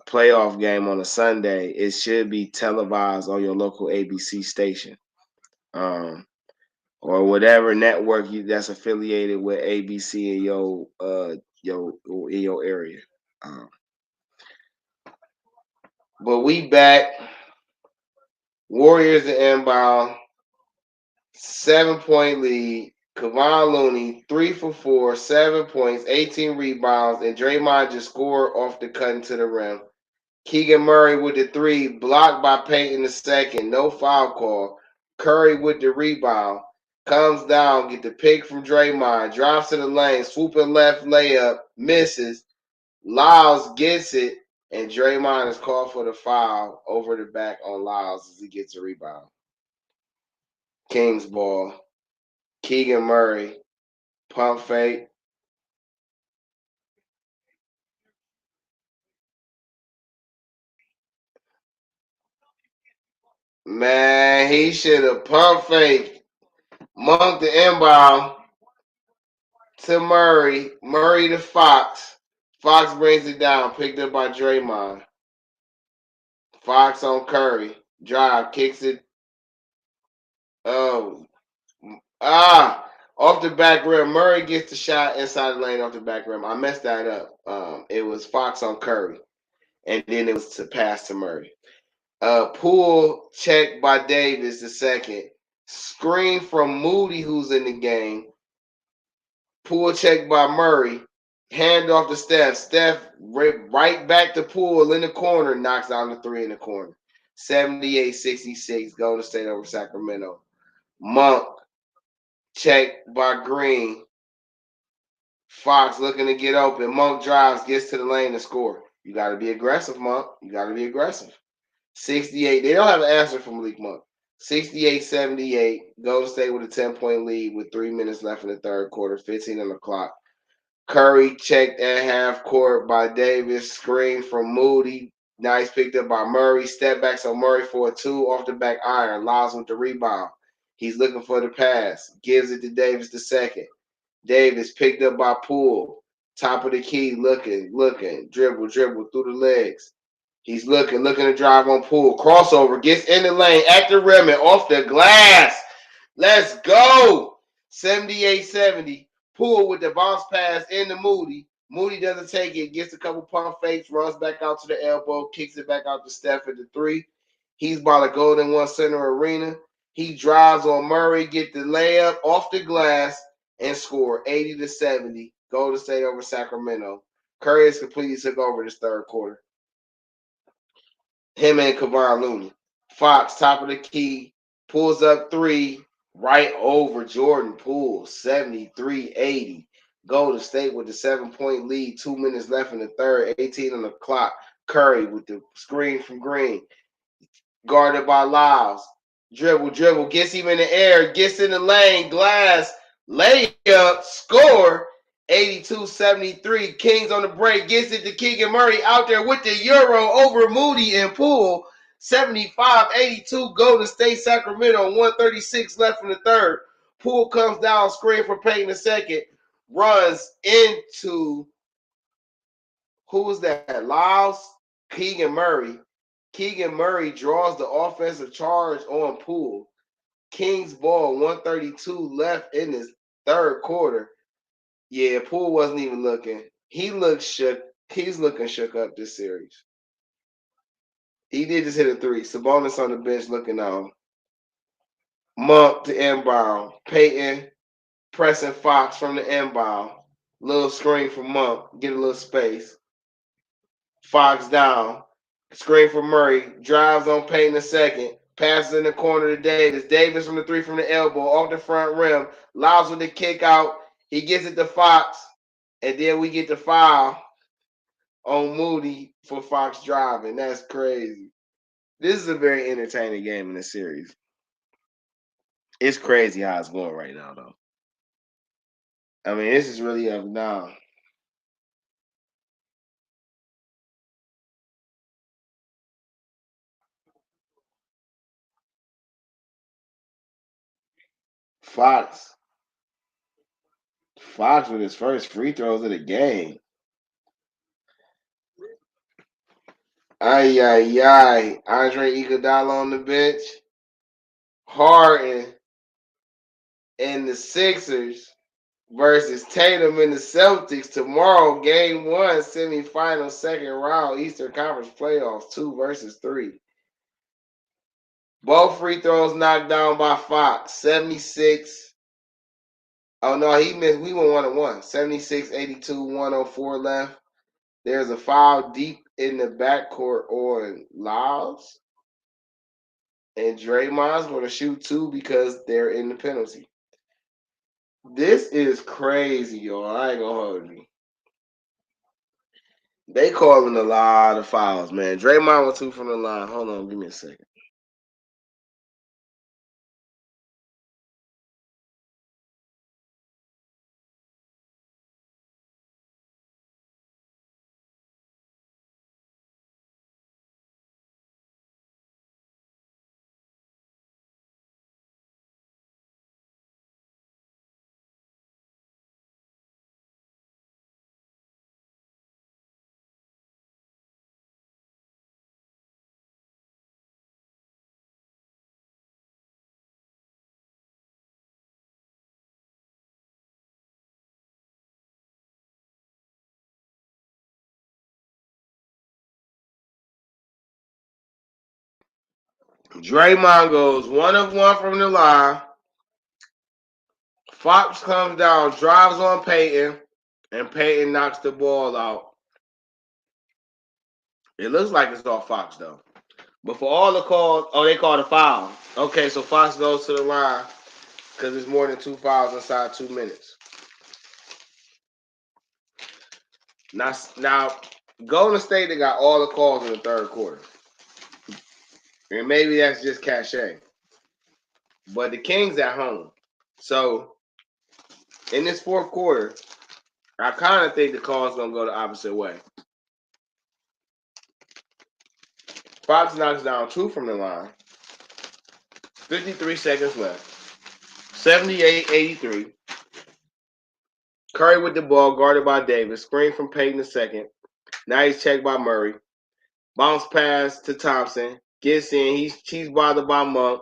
playoff game on a Sunday, it should be televised on your local ABC station, or whatever network that's affiliated with ABC in your area. But we back. Warriors and inbound, 7-point lead. Kevon Looney, 3 for 4, 7 points, 18 rebounds, and Draymond just scored off the cut into the rim. Keegan Murray with the 3, blocked by Payton II, no foul call. Curry with the rebound, comes down, get the pick from Draymond, drives to the lane, swooping left layup, misses. Lyles gets it, and Draymond is called for the foul over the back on Lyles as he gets a rebound. Kings ball. Keegan Murray, pump fake. Man, he should have pump fake. Monk the inbound to Murray. Murray to Fox. Fox brings it down, picked up by Draymond. Fox on Curry. Drive, kicks it. Oh. Off the back rim. Murray gets the shot inside the lane off the back rim. I messed that up. It was Fox on Curry. And then it was to pass to Murray. Poole checked by Davis the second. Screen from Moody, who's in the game. Poole checked by Murray. Hand off to Steph. Steph right back to Poole in the corner. Knocks down the 3 in the corner. 78-66. Golden State over Sacramento. Monk checked by Green. Fox looking to get open. Monk drives, gets to the lane to score. You got to be aggressive, Monk. You got to be aggressive. 68. They don't have an answer from Malik Monk. 68-78. Golden State with a 10-point lead with 3 minutes left in the third quarter, 15 on the clock. Curry checked at half court by Davis. Screen from Moody. Nice picked up by Murray. Step backs on Murray for a 2 off the back iron. Lyles with the rebound. He's looking for the pass. Gives it to Davis the second. Davis picked up by Poole. Top of the key, looking. Dribble through the legs. He's looking to drive on Poole. Crossover, gets in the lane, at the rim and off the glass. Let's go. 78-70. Poole with the bounce pass into Moody. Moody doesn't take it, gets a couple pump fakes, runs back out to the elbow, kicks it back out to Steph at the 3. He's by the Golden One Center Arena. He drives on Murray, get the layup off the glass, and score 80-70. Golden State over Sacramento. Curry has completely took over this third quarter. Him and Kevon Looney. Fox, top of the key, pulls up 3, right over Jordan Poole, 73-80. Golden State with the 7-point lead, 2 minutes left in the third, 18 on the clock. Curry with the screen from Green, guarded by Lyles. Dribble, gets him in the air, gets in the lane, glass, layup, score. 82-73. Kings on the break. Gets it to Keegan Murray out there with the Euro over Moody and Poole. 75-82. Golden State Sacramento. 136 left in the third. Poole comes down, screen for Payton II. Runs into, who was that? Lyles? Keegan Murray. Keegan Murray draws the offensive charge on Poole. Kings ball, 132 left in his third quarter. Yeah, Poole wasn't even looking. He looked shook. He's looking shook up this series. He did just hit a 3. Sabonis on the bench looking on. Monk to inbound. Payton pressing Fox from the inbound. Little screen for Monk. Get a little space. Fox down. Screen for Murray. Drives on Payton II. Passes in the corner to Davis. Davis from the 3 from the elbow. Off the front rim. Lyles with the kick out. He gets it to Fox. And then we get the foul. on Moody for Fox driving. That's crazy. This is a very entertaining game in the series. It's crazy how it's going right now, though. I mean, this is really up now. Fox with his first free throws of the game. Ay, ay, ay. Andre Iguodala on the bench. Harden and the Sixers versus Tatum and the Celtics tomorrow. Game 1, semifinal, second round, Eastern Conference playoffs, 2 versus 3. Both free throws knocked down by Fox. 76. Oh, no, he missed. We went 1-1. 76, 82, 104 left. There's a foul deep in the backcourt on Lyles. And Draymond's going to shoot 2 because they're in the penalty. This is crazy, yo. I ain't going to hold you. They calling a lot of fouls, man. Draymond with 2 from the line. Hold on, give me a second. Draymond goes 1 of 1 from the line. Fox comes down, drives on Peyton, and Peyton knocks the ball out. It looks like it's all Fox, though. But for all the calls, they called a foul. Okay, so Fox goes to the line because it's more than 2 fouls inside 2 minutes. Now, Golden State, they got all the calls in the third quarter. And maybe that's just cachet. But the Kings at home. So, in this fourth quarter, I kind of think the call's going to go the opposite way. Fox knocks down 2 from the line. 53 seconds left. 78-83. Curry with the ball, guarded by Davis. Screen from Payton the second. Now he's checked by Murray. Bounce pass to Thompson. Gets in. He's bothered by Monk.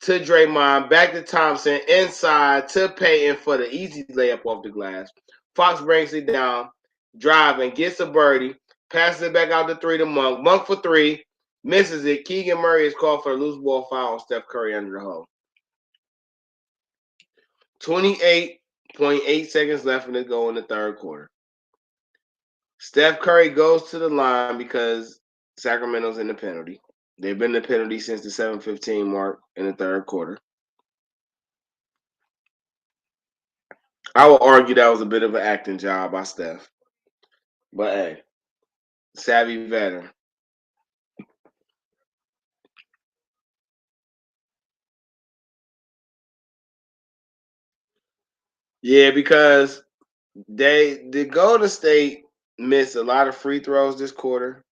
To Draymond. Back to Thompson. Inside to Payton for the easy layup off the glass. Fox brings it down. Driving. Gets a birdie. Passes it back out to 3 to Monk. Monk for 3. Misses it. Keegan Murray is called for a loose ball foul on Steph Curry under the hole. 28.8 seconds left in the go in the third quarter. Steph Curry goes to the line because Sacramento's in the penalty. They've been in the penalty since the 7:15 mark in the third quarter. I will argue that was a bit of an acting job by Steph. But hey, savvy veteran. Yeah, because the Golden State missed a lot of free throws this quarter.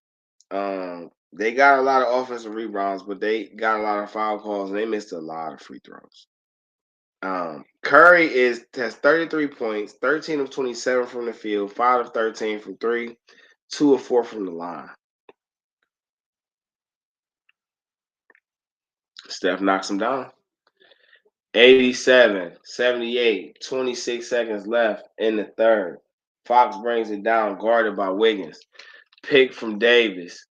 They got a lot of offensive rebounds, but they got a lot of foul calls, and they missed a lot of free throws. Curry has 33 points, 13 of 27 from the field, 5 of 13 from 3, 2 of 4 from the line. Steph knocks him down. 87, 78, 26 seconds left in the third. Fox brings it down, guarded by Wiggins. Pick from Davis.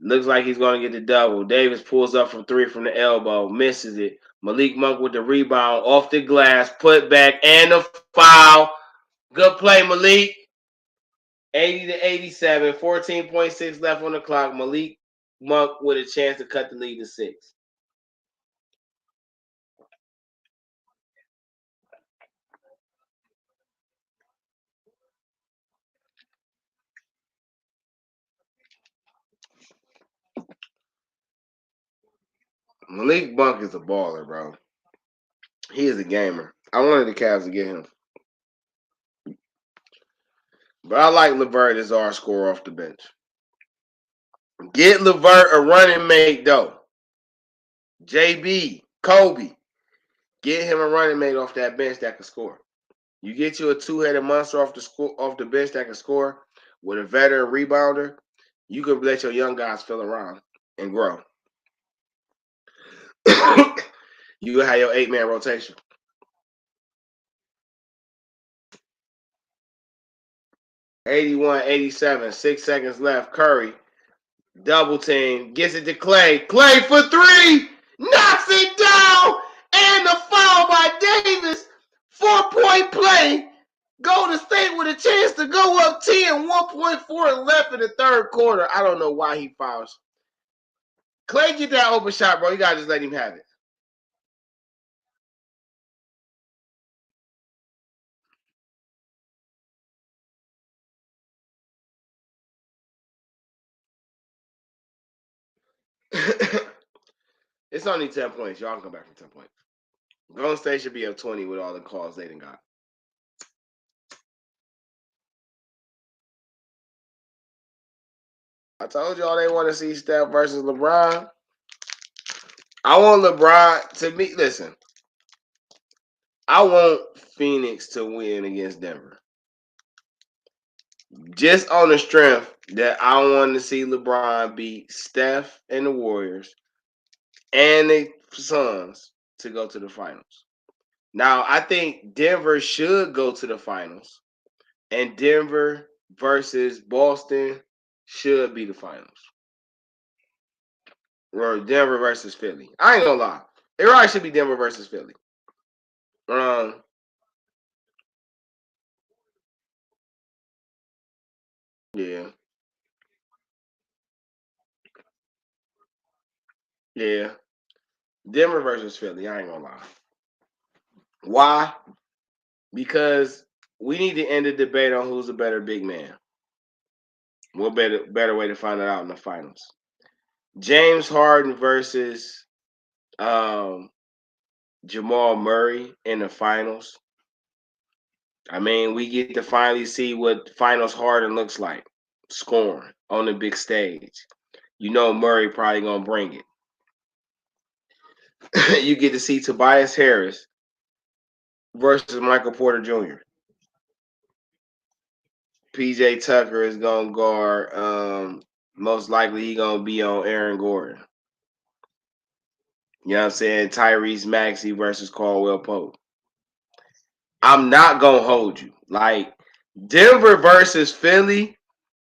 Looks like he's going to get the double. Davis pulls up from 3 from the elbow, misses it. Malik Monk with the rebound off the glass, put back, and the foul. Good play, Malik. 80-87, 14.6 left on the clock. Malik Monk with a chance to cut the lead to 6. Malik Monk is a baller, bro. He is a gamer. I wanted the Cavs to get him. But I like LeVert as our scorer off the bench. Get LeVert a running mate, though. JB, Kobe. Get him a running mate off that bench that can score. You get you a two-headed monster off the bench that can score with a veteran rebounder, you can let your young guys fill around and grow. You have your 8-man rotation. $81-87, 6 seconds left. Curry, double team, gets it to Clay. Clay for three, knocks it down, and the foul by Davis. 4-point play. Golden State with a chance to go up 10, 1.4 left in the third quarter. I don't know why he fouls. Clay, get that open shot, bro. You got to just let him have it. It's only 10 points. Y'all can come back from 10 points. Golden State should be up 20 with all the calls they done got. I told y'all they want to see Steph versus LeBron. I want LeBron to be, listen, I want Phoenix to win against Denver. Just on the strength that I want to see LeBron beat Steph and the Warriors and the Suns to go to the finals. Now, I think Denver should go to the finals, and Denver versus Boston should be the finals. Or Denver versus Philly. I ain't gonna lie. It probably should be Denver versus Philly. Yeah. Yeah. Denver versus Philly. I ain't gonna lie. Why? Because we need to end the debate on who's a better big man. What better way to find it out in the finals? James Harden versus Jamal Murray in the finals. I mean, we get to finally see what finals Harden looks like, scoring on the big stage. You know Murray probably gonna bring it. You get to see Tobias Harris versus Michael Porter Jr. PJ Tucker is gonna guard. Most likely he gonna be on Aaron Gordon. You know what I'm saying? Tyrese Maxey versus Caldwell Pope. I'm not gonna hold you. Like Denver versus Philly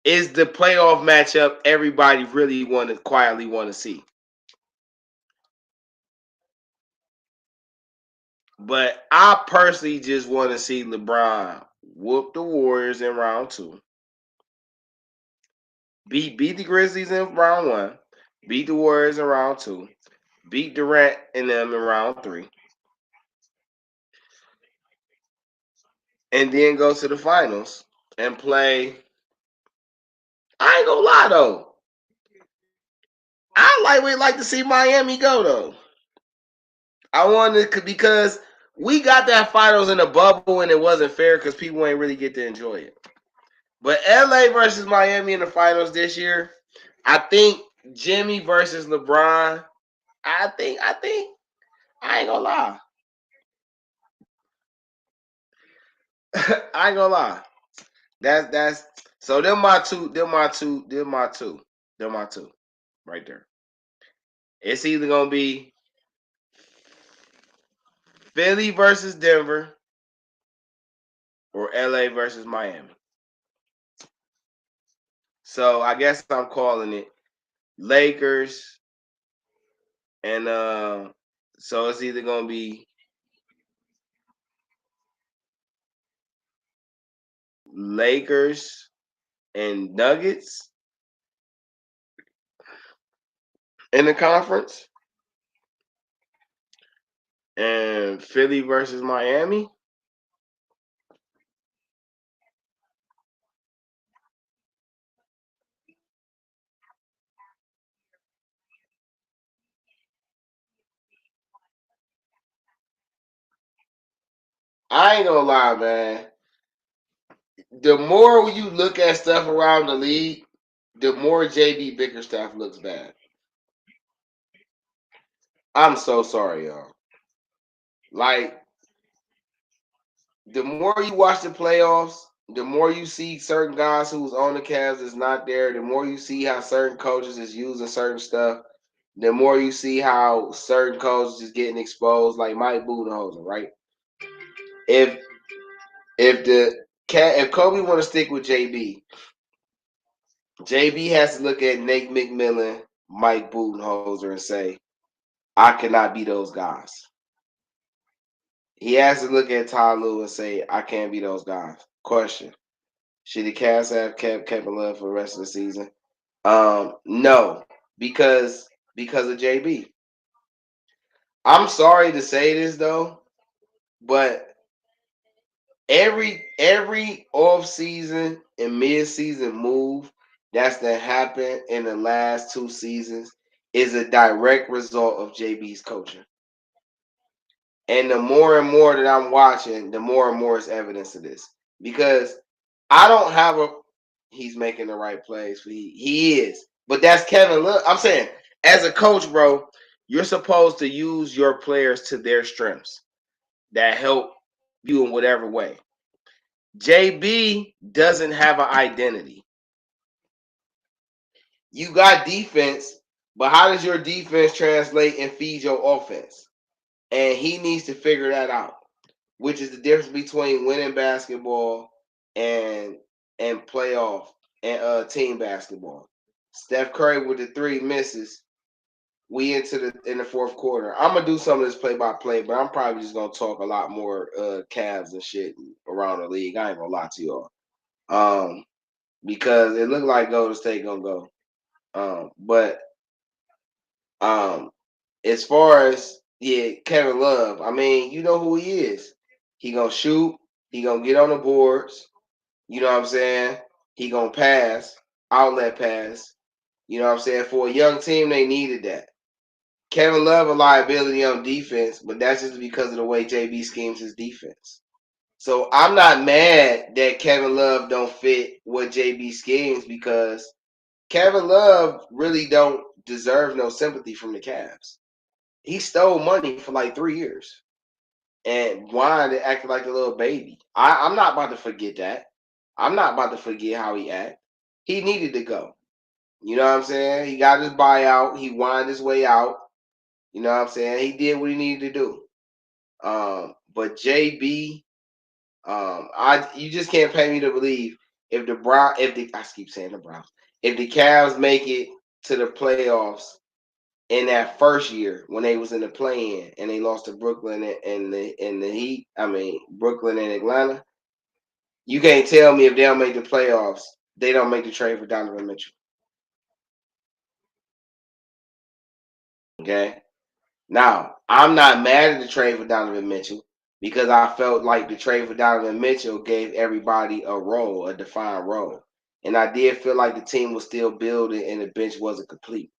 is the playoff matchup everybody really quietly want to see. But I personally just want to see LeBron whoop the Warriors in round 2. Beat the Grizzlies in round 1. Beat the Warriors in round 2. Beat Durant and them in round 3. And then go to the finals and play. I ain't gonna lie though. I like to see Miami go though. I wanted to, because we got that finals in a bubble and it wasn't fair because people ain't really get to enjoy it. But LA versus Miami in the finals this year, I think Jimmy versus LeBron. I think I ain't gonna lie. I ain't gonna lie. That's so them my two right there. It's either gonna be Philly versus Denver or LA versus Miami. So I guess I'm calling it Lakers and so it's either gonna be Lakers and Nuggets in the conference and Philly versus Miami. I ain't gonna lie, man. The more you look at stuff around the league, the more JB Bickerstaff looks bad. I'm so sorry, y'all. Like, the more you watch the playoffs, the more you see certain guys who's on the Cavs is not there, the more you see how certain coaches is using certain stuff, the more you see how certain coaches is getting exposed, like Mike Budenholzer, right? If if Kobe want to stick with JB, JB has to look at Nate McMillan, Mike Budenholzer, and say, I cannot be those guys. He has to look at Ty Lue and say, I can't be those guys. Question. Should the Cavs have kept Kevin Love for the rest of the season? No, because of JB. I'm sorry to say this though, but every off season and mid season move that's happened in the last 2 seasons is a direct result of JB's coaching. And the more and more that I'm watching, the more and more is evidence of this. Because I don't have he's making the right plays. He is. But that's Kevin Love. I'm saying, as a coach, bro, you're supposed to use your players to their strengths that help you in whatever way. JB doesn't have an identity. You got defense, but how does your defense translate and feed your offense? And he needs to figure that out, which is the difference between winning basketball and playoff and team basketball. Steph Curry with the 3 misses. We in the fourth quarter. I'm gonna do some of this play by play, but I'm probably just gonna talk a lot more Cavs and shit around the league. I ain't gonna lie to y'all. Because it looked like Golden State gonna go. But as far as Kevin Love, I mean, you know who he is. He gonna shoot. He gonna get on the boards. You know what I'm saying? He gonna pass, outlet pass. You know what I'm saying? For a young team, they needed that. Kevin Love a liability on defense, but that's just because of the way JB schemes his defense. So I'm not mad that Kevin Love don't fit what JB schemes because Kevin Love really don't deserve no sympathy from the Cavs. He stole money for like 3 years and whined and acted like a little baby. I'm not about to forget that. I'm not about to forget how he acted. He needed to go. You know what I'm saying? He got his buyout. He whined his way out. You know what I'm saying? He did what he needed to do. But JB, you just can't pay me to believe if I keep saying the Browns, if the Cavs make it to the playoffs in that first year when they was in the play-in and they lost to Brooklyn and the Heat, I mean Brooklyn and Atlanta, you can't tell me if they don't make the playoffs, they don't make the trade for Donovan Mitchell. Okay. Now, I'm not mad at the trade for Donovan Mitchell because I felt like the trade for Donovan Mitchell gave everybody a defined role. And I did feel like the team was still building and the bench wasn't complete.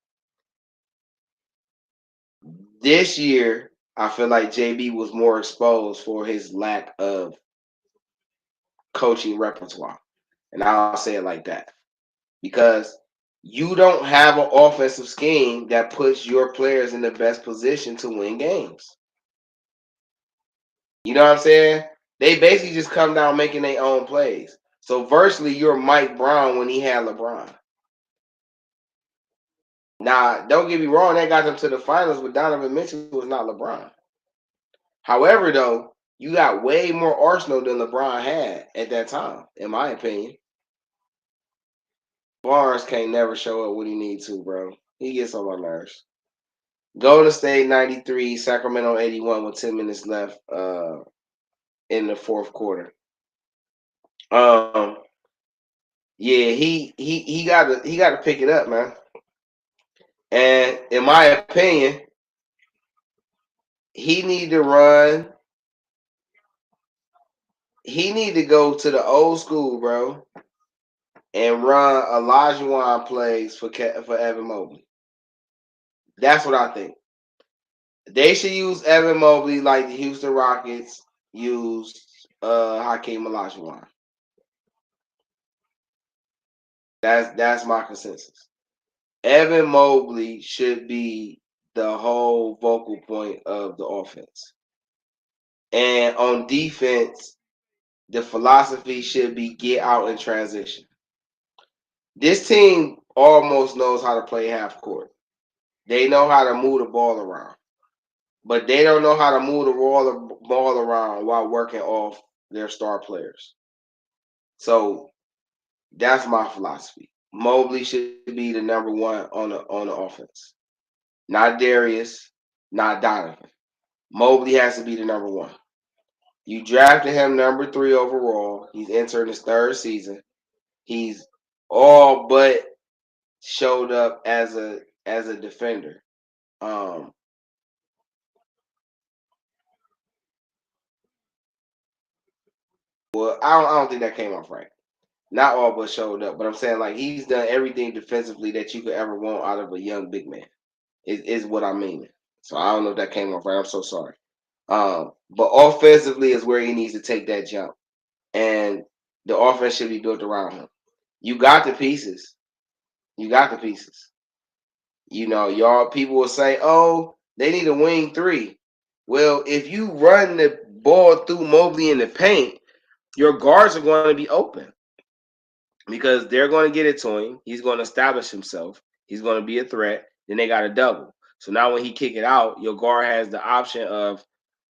This year, I feel like JB was more exposed for his lack of coaching repertoire. And I'll say it like that. Because you don't have an offensive scheme that puts your players in the best position to win games. You know what I'm saying? They basically just come down making their own plays. So virtually you're Mike Brown when he had LeBron. Now, don't get me wrong, that got them to the finals, but Donovan Mitchell was not LeBron. However, though, you got way more arsenal than LeBron had at that time, in my opinion. Barnes can't never show up when he needs to, bro. He gets on my nerves. Golden State 93, Sacramento 81 with 10 minutes left in the fourth quarter. Yeah, he gotta pick it up, man. And in my opinion, he need to run. He need to go to the old school, bro, and run Olajuwon plays for Evan Mobley. That's what I think. They should use Evan Mobley like the Houston Rockets used Hakeem Olajuwon. That's my consensus. Evan Mobley should be the whole vocal point of the offense. And on defense, the philosophy should be get out and transition. This team almost knows how to play half court. They know how to move the ball around. But they don't know how to move the ball around while working off their star players. So that's my philosophy. Mobley should be the number one on the offense. Not Darius, not Donovan. Mobley has to be the number one. You drafted him number 3 overall. He's entering his 3rd season. He's all but showed up as a defender. Well, I don't think that came off right. Not all but showed up, but I'm saying like he's done everything defensively that you could ever want out of a young big man. Is what I mean. So I don't know if that came off right. I'm so sorry. But offensively is where he needs to take that jump, and the offense should be built around him. You got the pieces. You got the pieces. You know, y'all people will say, "Oh, they need a wing 3." Well, if you run the ball through Mobley in the paint, your guards are going to be open because they're going to get it to him. He's going to establish himself. He's going to be a threat. Then they got a double. So now when he kick it out, your guard has the option of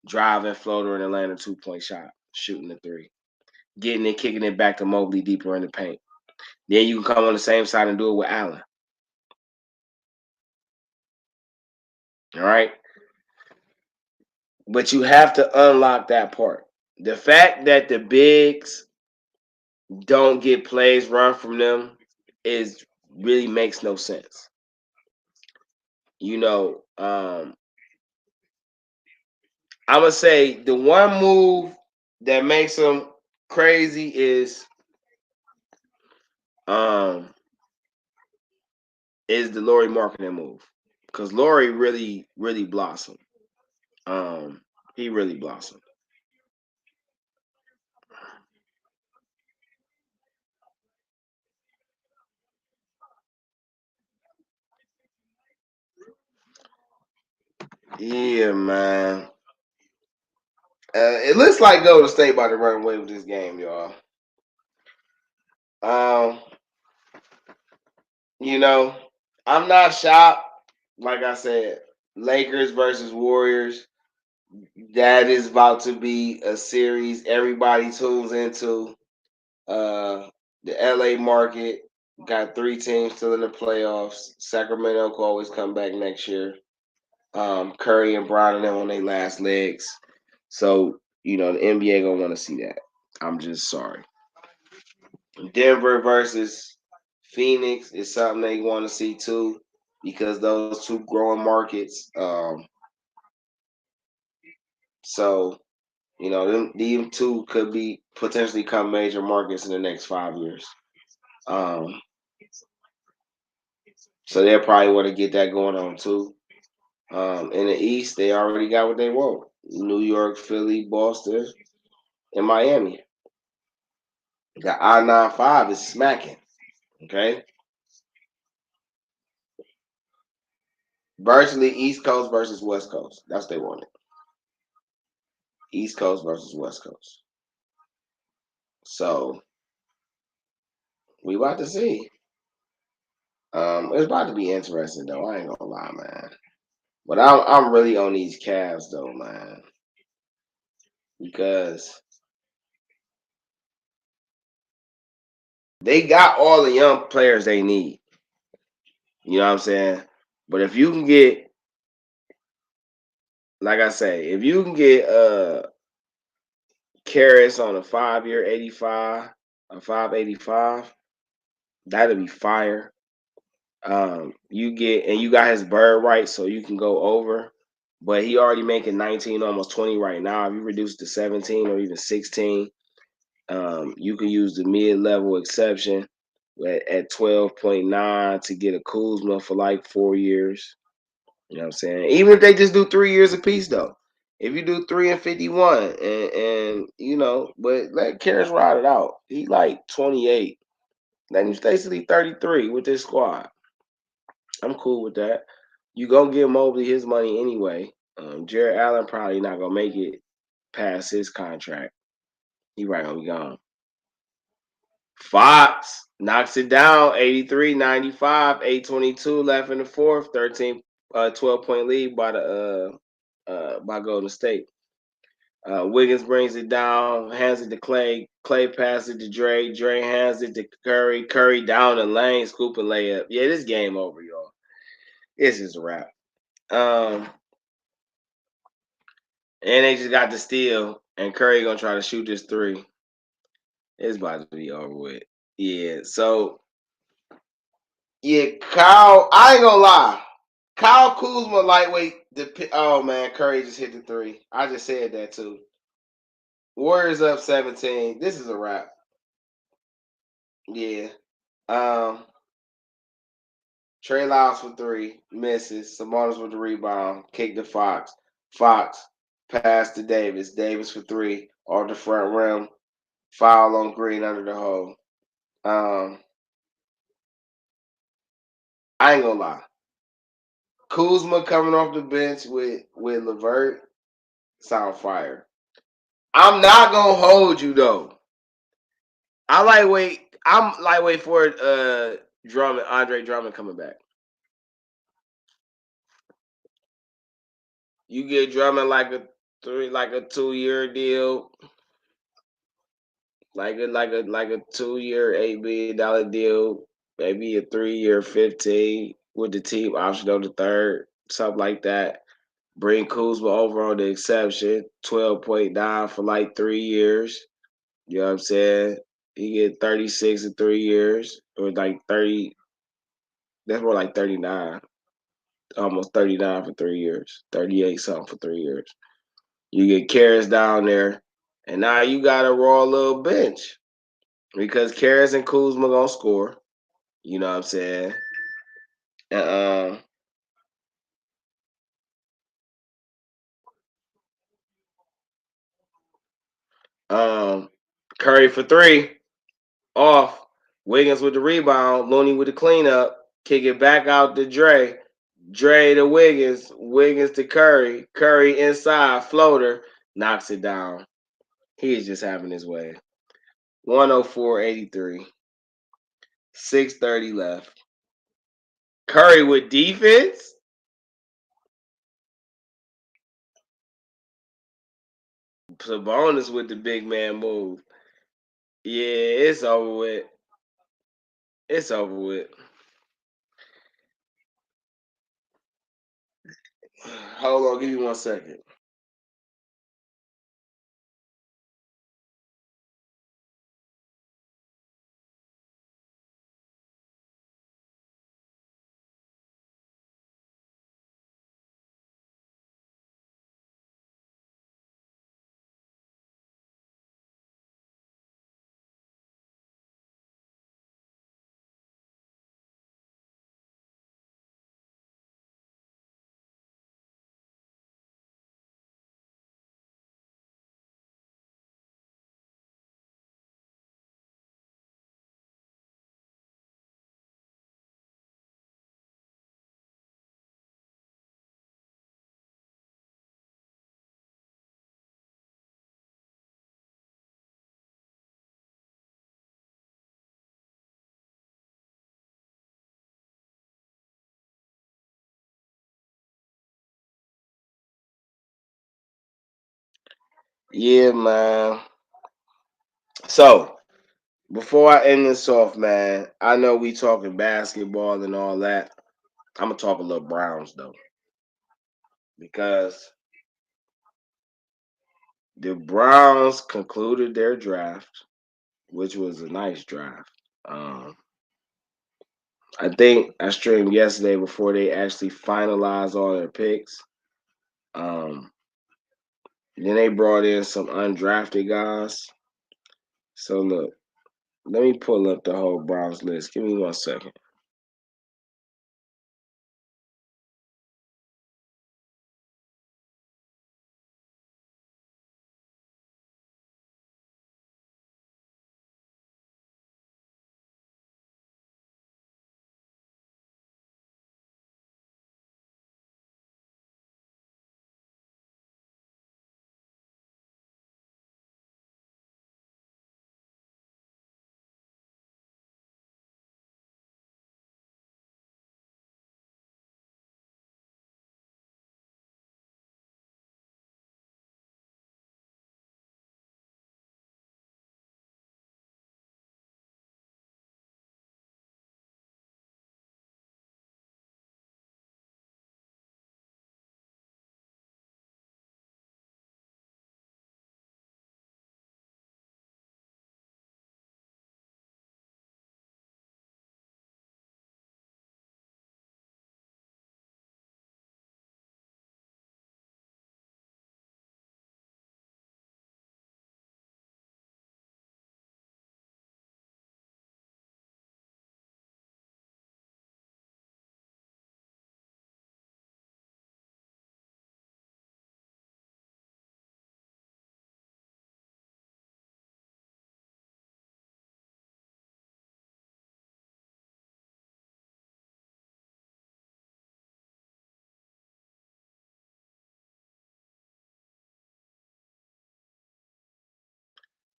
driving, floater, and landing a 2-point shot, shooting the 3, getting it, kicking it back to Mobley deeper in the paint. Then you can come on the same side and do it with Allen. All right? But you have to unlock that part. The fact that the bigs don't get plays run from them is really makes no sense. You know, I'm gonna say the one move that makes them crazy is the Lauri Markkanen move, because Lauri really blossomed. He really blossomed. Yeah, man. It looks like Golden State about to run away with this game, y'all. You know, I'm not shocked. Like I said, Lakers versus Warriors. That is about to be a series everybody tunes into. The LA market got 3 teams still in the playoffs. Sacramento will always come back next year. Curry and Brown and them on their last legs. So, you know, the NBA gonna want to see that. I'm just sorry. Denver versus Phoenix is something they want to see too, because those 2 growing markets. So, you know, them 2 could be potentially become major markets in the next 5 years. So they'll probably want to get that going on too. In the East, they already got what they want: New York, Philly, Boston, and Miami. The I-95 is smacking. Okay, virtually East Coast versus West Coast. That's what they wanted. East Coast versus West Coast. So we about to see. It's about to be interesting though. I ain't gonna lie, man. But I'm really on these Cavs though, man, because they got all the young players they need. You know what I'm saying? But if you can get, like I say, if you can get Karras on a 5-year 85, a 585, that'll be fire. You got his bird right, so you can go over. But he already making 19, almost 20 right now. If you reduce it to 17 or even 16, you can use the mid-level exception at 12.9 to get a Kuzma for like 4 years. You know what I'm saying? Even if they just do 3 years apiece, though, If you do 3 and 51, and you know, but let Karras ride it out. He like 28. Let him stay till he 33 with this squad. I'm cool with that. You gonna give Mobley his money anyway. Jared Allen probably not gonna make it past his contract. He right gonna be gone. Fox knocks it down 83-95, 8:22 left in the fourth, 12-point lead by Golden State. Wiggins brings it down, hands it to Clay. Clay passes it to Dre. Dre hands it to Curry. Curry down the lane, scoop and layup. Yeah, this game over, y'all. This is a wrap. And they just got the steal, and Curry gonna try to shoot this three. It's about to be over with. Yeah, so yeah, Kyle. I ain't gonna lie. Kyle Kuzma lightweight. Oh man, Curry just hit the three. I just said that too. Warriors up 17. This is a wrap. Yeah. Trey Lyles for three, misses. Sabonis with the rebound, kick to Fox. Fox pass to Davis. Davis for three, off the front rim. Foul on Green under the hole. I ain't gonna lie. Kuzma coming off the bench with LeVert, sound fire. I'm not gonna hold you though. I'm lightweight for Drummond, Andre Drummond coming back. You get Drummond like a 2-year deal, like a 2-year $8 million deal, maybe a 3-year 15 with the team option on the third, something like that. Bring Kuzma over on the exception, 12.9 for like 3 years. You know what I'm saying? He get 36 in 3 years, or like 30. That's more like 39, almost 39 for 3 years, 38 something for 3 years. You get Karras down there, and now you got a raw little bench because Karras and Kuzma gonna score. You know what I'm saying? Curry for three, off. Wiggins with the rebound. Looney with the cleanup. Kick it back out to Dre. Dre to Wiggins. Wiggins to Curry. Curry inside. Floater. Knocks it down. He's just having his way. 104-83. 6:30 left. Curry with defense. Sabonis with the big man move. Yeah, it's over with. It's over with. Hold on, give me 1 second. Yeah, man. So, before I end this off, man, I know we talking basketball and all that. I'm gonna talk a little Browns though, because the Browns concluded their draft, which was a nice draft. I think I streamed yesterday before they actually finalized all their picks. Then they brought in some undrafted guys. So look, let me pull up the whole Browns list. Give me 1 second.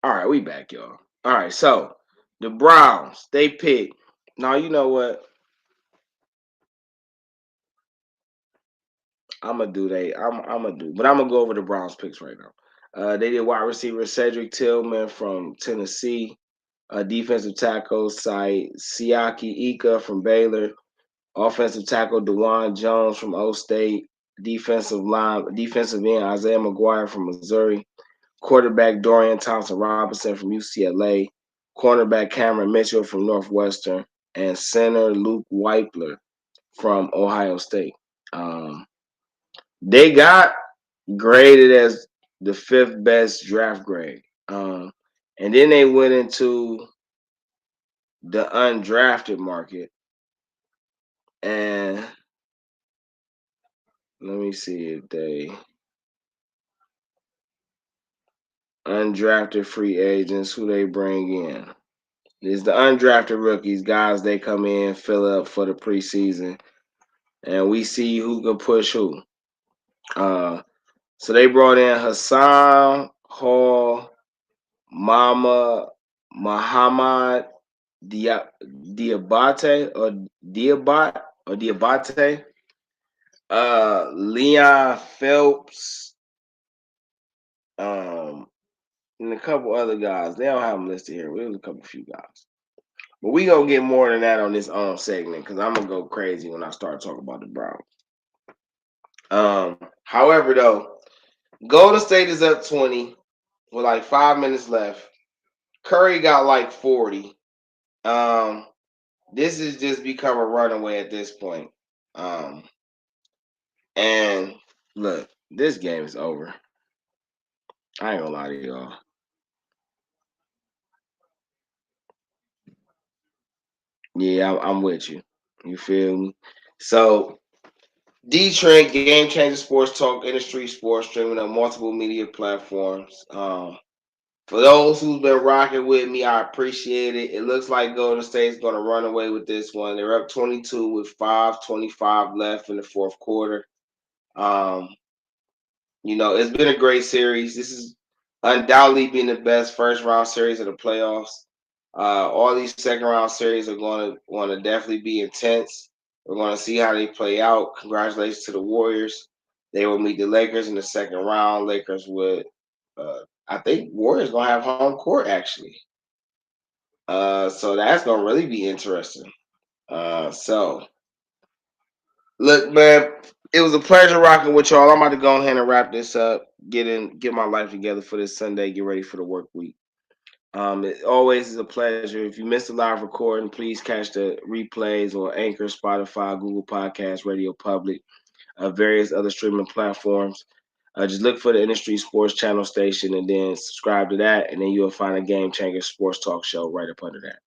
All right, we back, y'all. All right, so the Browns, they pick. Now, you know what? But I'm gonna go over the Browns picks right now. They did wide receiver Cedric Tillman from Tennessee, defensive tackle Siaki Ika from Baylor, offensive tackle Dewan Jones from O State, defensive end Isaiah McGuire from Missouri, quarterback Dorian Thompson Robinson from UCLA, cornerback Cameron Mitchell from Northwestern, and center Luke Weipler from Ohio State. Um, they got graded as the fifth best draft grade. And then they went into the undrafted market. And let me see if they undrafted free agents, who they bring in. It's the undrafted rookies, guys, they come in, fill up for the preseason, and we see who can push who. So they brought in Hassan Hall, Mama Muhammad Diabate or Diabate, Leon Phelps, and a couple other guys. They don't have them listed here. There's a couple few guys. But we gonna get more than that on this segment because I'm gonna go crazy when I start talking about the Browns. However, though, Golden State is up 20 with like 5 minutes left. Curry got like 40. This has just become a runaway at this point. And look, this game is over. I ain't gonna lie to y'all. Yeah, I'm with you. You feel me? So, DeeTrynt, Game Changer Sports Talk, Industry Sports, streaming on multiple media platforms. For those who's been rocking with me, I appreciate it. It looks like Golden State's going to run away with this one. They're up 22 with 5:25 left in the fourth quarter. It's been a great series. This is undoubtedly been the best first round series of the playoffs. All these second round series are going to definitely be intense. We're going to see how they play out. Congratulations to the Warriors. They will meet the Lakers in the second round. Lakers would, I think, Warriors going to have home court actually. So that's going to really be interesting. So, look, man, it was a pleasure rocking with y'all. I'm about to go ahead and wrap this up, get my life together for this Sunday, get ready for the work week. It always is a pleasure. If you missed a live recording, please catch the replays on Anchor, Spotify, Google Podcasts, Radio Public, various other streaming platforms. Just look for the Industry Sports Channel station and then subscribe to that, and then you'll find a Game Changer Sports Talk show right up under that.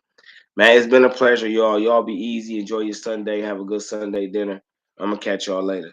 Man, it's been a pleasure, y'all. Y'all be easy. Enjoy your Sunday. Have a good Sunday dinner. I'm going to catch y'all later.